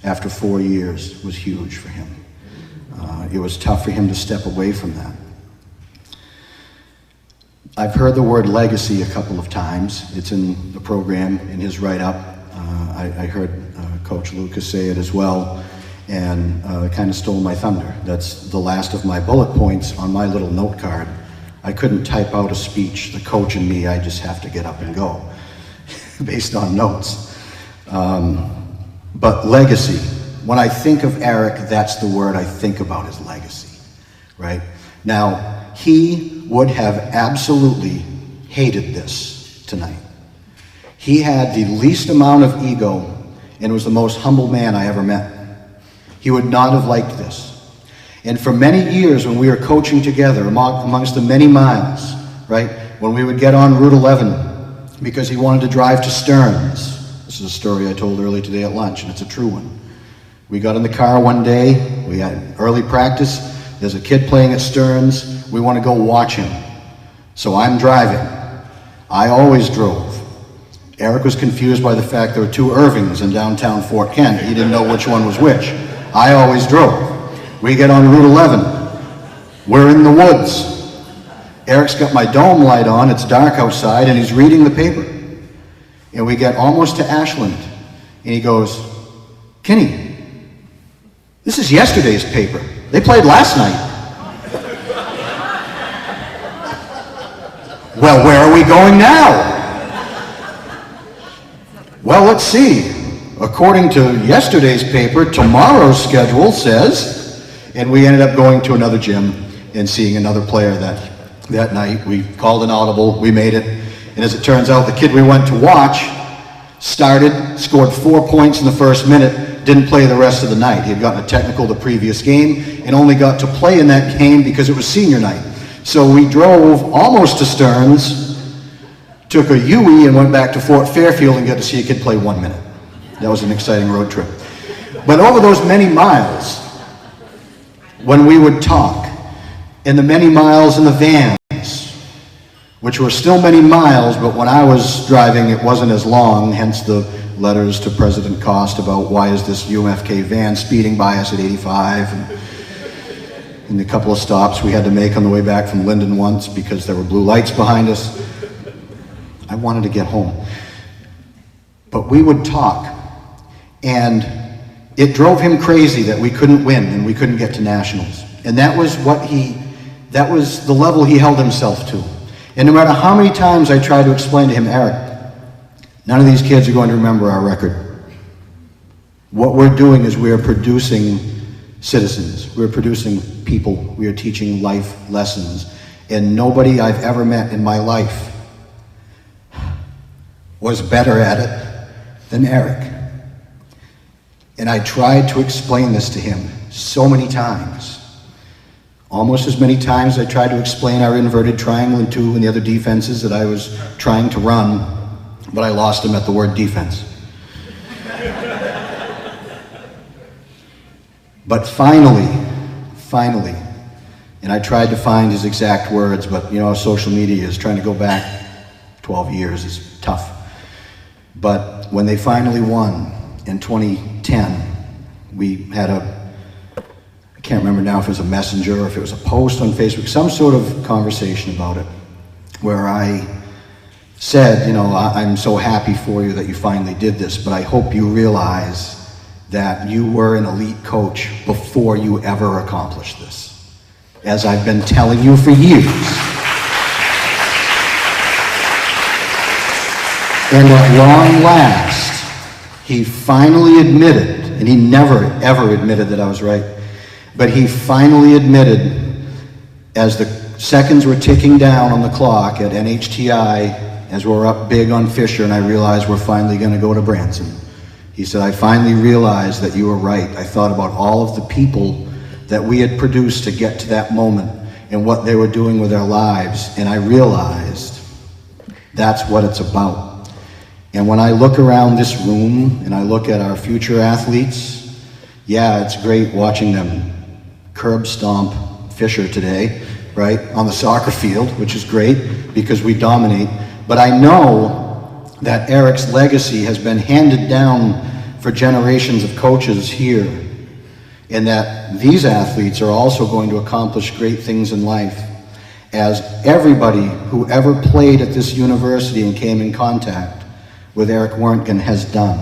after 4 years was huge for him. It was tough for him to step away from that. I've heard the word legacy a couple of times. It's in the program, in his write-up. I heard Coach Lucas say it as well, and it kind of stole my thunder. That's the last of my bullet points on my little note card. I couldn't type out a speech. The coach and me, I just have to get up and go based on notes. But legacy, when I think of Eric, that's the word I think about, is legacy, right? Now, he would have absolutely hated this tonight. He had the least amount of ego and was the most humble man I ever met. He would not have liked this. And for many years when we were coaching together, amongst the many miles, right, when we would get on Route 11 because he wanted to drive to Stearns. This is a story I told earlier today at lunch, and it's a true one. We got in the car one day, we had early practice, there's a kid playing at Stearns, we want to go watch him. So I'm driving. I always drove. Eric was confused by the fact there were two Irvings in downtown Fort Kent. He didn't know which one was which. I always drove. We get on Route 11. We're in the woods. Eric's got my dome light on, it's dark outside, and he's reading the paper. And we get almost to Ashland, and he goes, "Kenny, this is yesterday's paper. They played last night." Well, where are we going now? Well, let's see. According to yesterday's paper, tomorrow's schedule says, and we ended up going to another gym and seeing another player that night. We called an audible, we made it. And as it turns out, the kid we went to watch started, scored 4 points in the first minute, didn't play the rest of the night. He had gotten a technical the previous game and only got to play in that game because it was senior night. So we drove almost to Stearns, took a UE and went back to Fort Fairfield and got to see a kid play 1 minute. That was an exciting road trip. But over those many miles, when we would talk, and the many miles in the vans, which were still many miles, but when I was driving it wasn't as long, hence the letters to President Cost about why is this UMFK van speeding by us at 85, and the couple of stops we had to make on the way back from Linden once because there were blue lights behind us. I wanted to get home. But we would talk, and it drove him crazy that we couldn't win and we couldn't get to nationals. And that was that was the level he held himself to. And no matter how many times I tried to explain to him, Eric, none of these kids are going to remember our record. What we're doing is we are producing citizens. We're producing people. We are teaching life lessons. And nobody I've ever met in my life was better at it than Eric. And I tried to explain this to him so many times. Almost as many times I tried to explain our inverted triangle and two and the other defenses that I was trying to run, but I lost him at the word defense. But finally, and I tried to find his exact words, but you know how social media is, trying to go back 12 years is tough. But when they finally won in 2010, we had I can't remember now if it was a messenger or if it was a post on Facebook, some sort of conversation about it, where I said, you know, I'm so happy for you that you finally did this, but I hope you realize that you were an elite coach before you ever accomplished this, as I've been telling you for years. And at long last, he finally admitted, and he never ever admitted that I was right, but he finally admitted, as the seconds were ticking down on the clock at NHTI, as we're up big on Fisher, and I realized we're finally going to go to Branson. He said, I finally realized that you were right. I thought about all of the people that we had produced to get to that moment and what they were doing with their lives, and I realized that's what it's about. And when I look around this room and I look at our future athletes, yeah, it's great watching them curb stomp Fisher today, right, on the soccer field, which is great because we dominate. But I know that Eric's legacy has been handed down for generations of coaches here, and that these athletes are also going to accomplish great things in life, as everybody who ever played at this university and came in contact with Eric Warrington has done.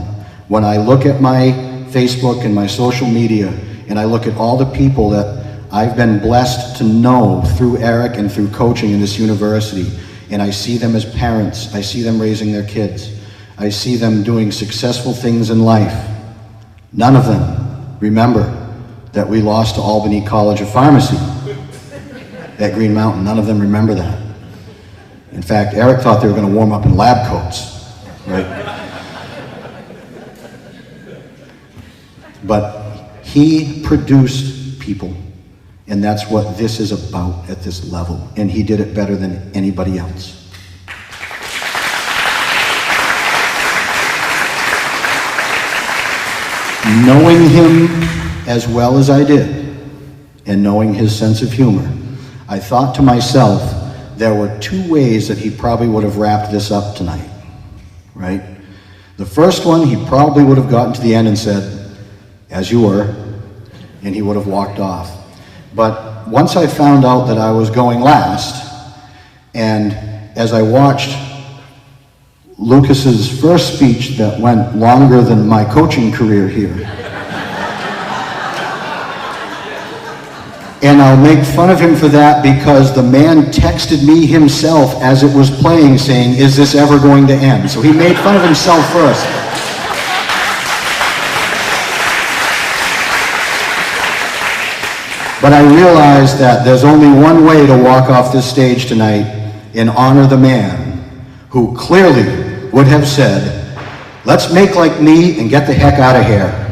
When I look at my Facebook and my social media, and I look at all the people that I've been blessed to know through Eric and through coaching in this university, and I see them as parents, I see them raising their kids, I see them doing successful things in life. None of them remember that we lost to Albany College of Pharmacy at Green Mountain. None of them remember that. In fact, Eric thought they were going to warm up in lab coats. Right? But he produced people, and that's what this is about at this level, and he did it better than anybody else. Knowing him as well as I did, and knowing his sense of humor, I thought to myself, there were two ways that he probably would have wrapped this up tonight. Right? The first one, he probably would have gotten to the end and said, as you were, and he would have walked off. But once I found out that I was going last, and as I watched Lucas's first speech that went longer than my coaching career here, and I'll make fun of him for that because the man texted me himself as it was playing saying, is this ever going to end? So he made fun of himself first. But I realized that there's only one way to walk off this stage tonight and honor the man who clearly would have said, let's make like me and get the heck out of here.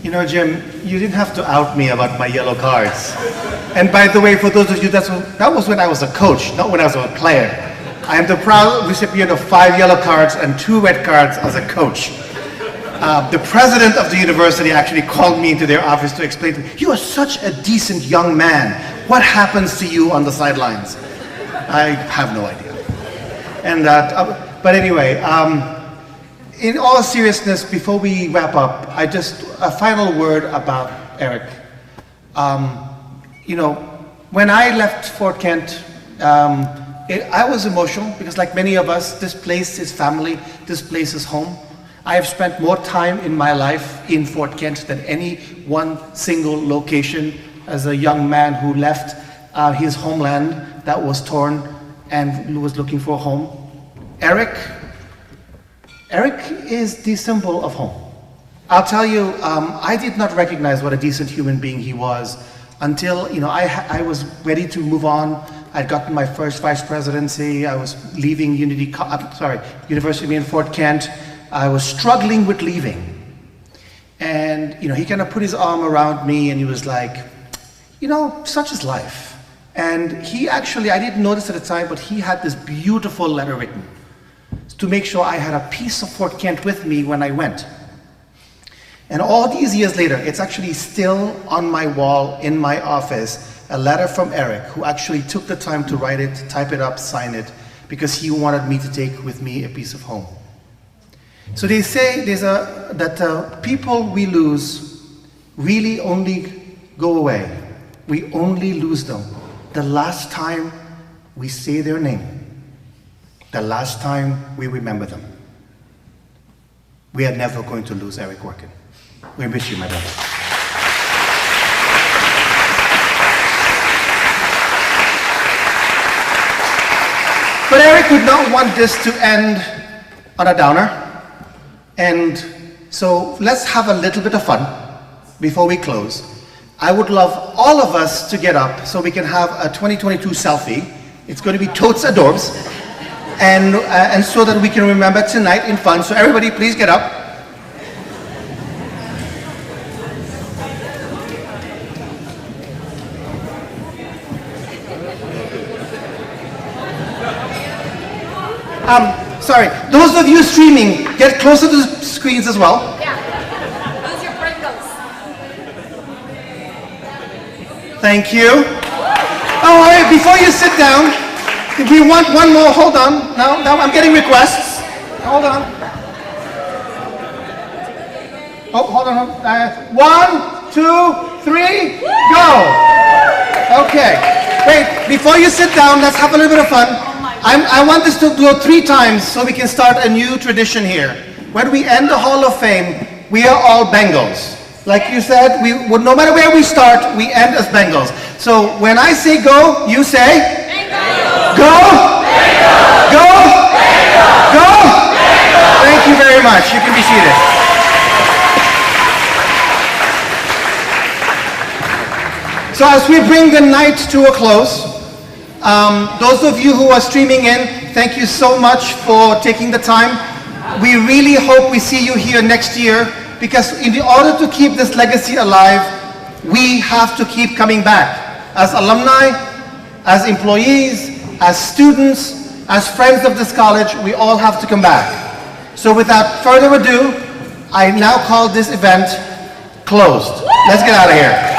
You know, Jim, you didn't have to out me about my yellow cards. And by the way, for those of you, that was when I was a coach, not when I was a player. I am the proud recipient of 5 yellow cards and 2 red cards as a coach. The president of the university actually called me into their office to explain to me, you are such a decent young man. What happens to you on the sidelines? I have no idea. And but anyway, in all seriousness, before we wrap up, a final word about Eric. You know, when I left Fort Kent, I was emotional because, like many of us, this place is family, this place is home. I have spent more time in my life in Fort Kent than any one single location as a young man who left his homeland that was torn and was looking for a home. Eric is the symbol of home. I'll tell you, I did not recognize what a decent human being he was until, you know, I was ready to move on. I'd gotten my first vice presidency. I was leaving University in Fort Kent. I was struggling with leaving. And, you know, he kind of put his arm around me and he was like, you know, such is life. And he actually, I didn't notice at the time, but he had this beautiful letter written to make sure I had a piece of Fort Kent with me when I went. And all these years later, it's actually still on my wall in my office, a letter from Eric, who actually took the time to write it, type it up, sign it, because he wanted me to take with me a piece of home. So they say that people we lose really only go away. We only lose them the last time we say their name, the last time we remember them, we are never going to lose Eric Workin. We miss you, my brother. But Eric would not want this to end on a downer. And so let's have a little bit of fun before we close. I would love all of us to get up so we can have a 2022 selfie. It's going to be totes adorbs. And so that we can remember tonight in fun. So everybody, please get up. Sorry, those of you streaming, get closer to the screens as well. Yeah, use your Pringles. Thank you. Oh, wait, before you sit down, we want one more. Hold on. No, I'm getting requests. Hold on. Oh, hold on. 1, 2, 3, go. Okay. Wait, before you sit down, let's have a little bit of fun. I want this to go 3 times so we can start a new tradition here. When we end the Hall of Fame, we are all Bengals. Like you said, no matter where we start, we end as Bengals. So when I say go, you say? Bengals. Go! Bengals. Go! Bengals. Go! Bengals. Thank you very much. You can be seated. So as we bring the night to a close, those of you who are streaming in, thank you so much for taking the time. We really hope we see you here next year, because in order to keep this legacy alive, we have to keep coming back. As alumni, as employees, as students, as friends of this college, we all have to come back. So without further ado, I now call this event closed. Let's get out of here.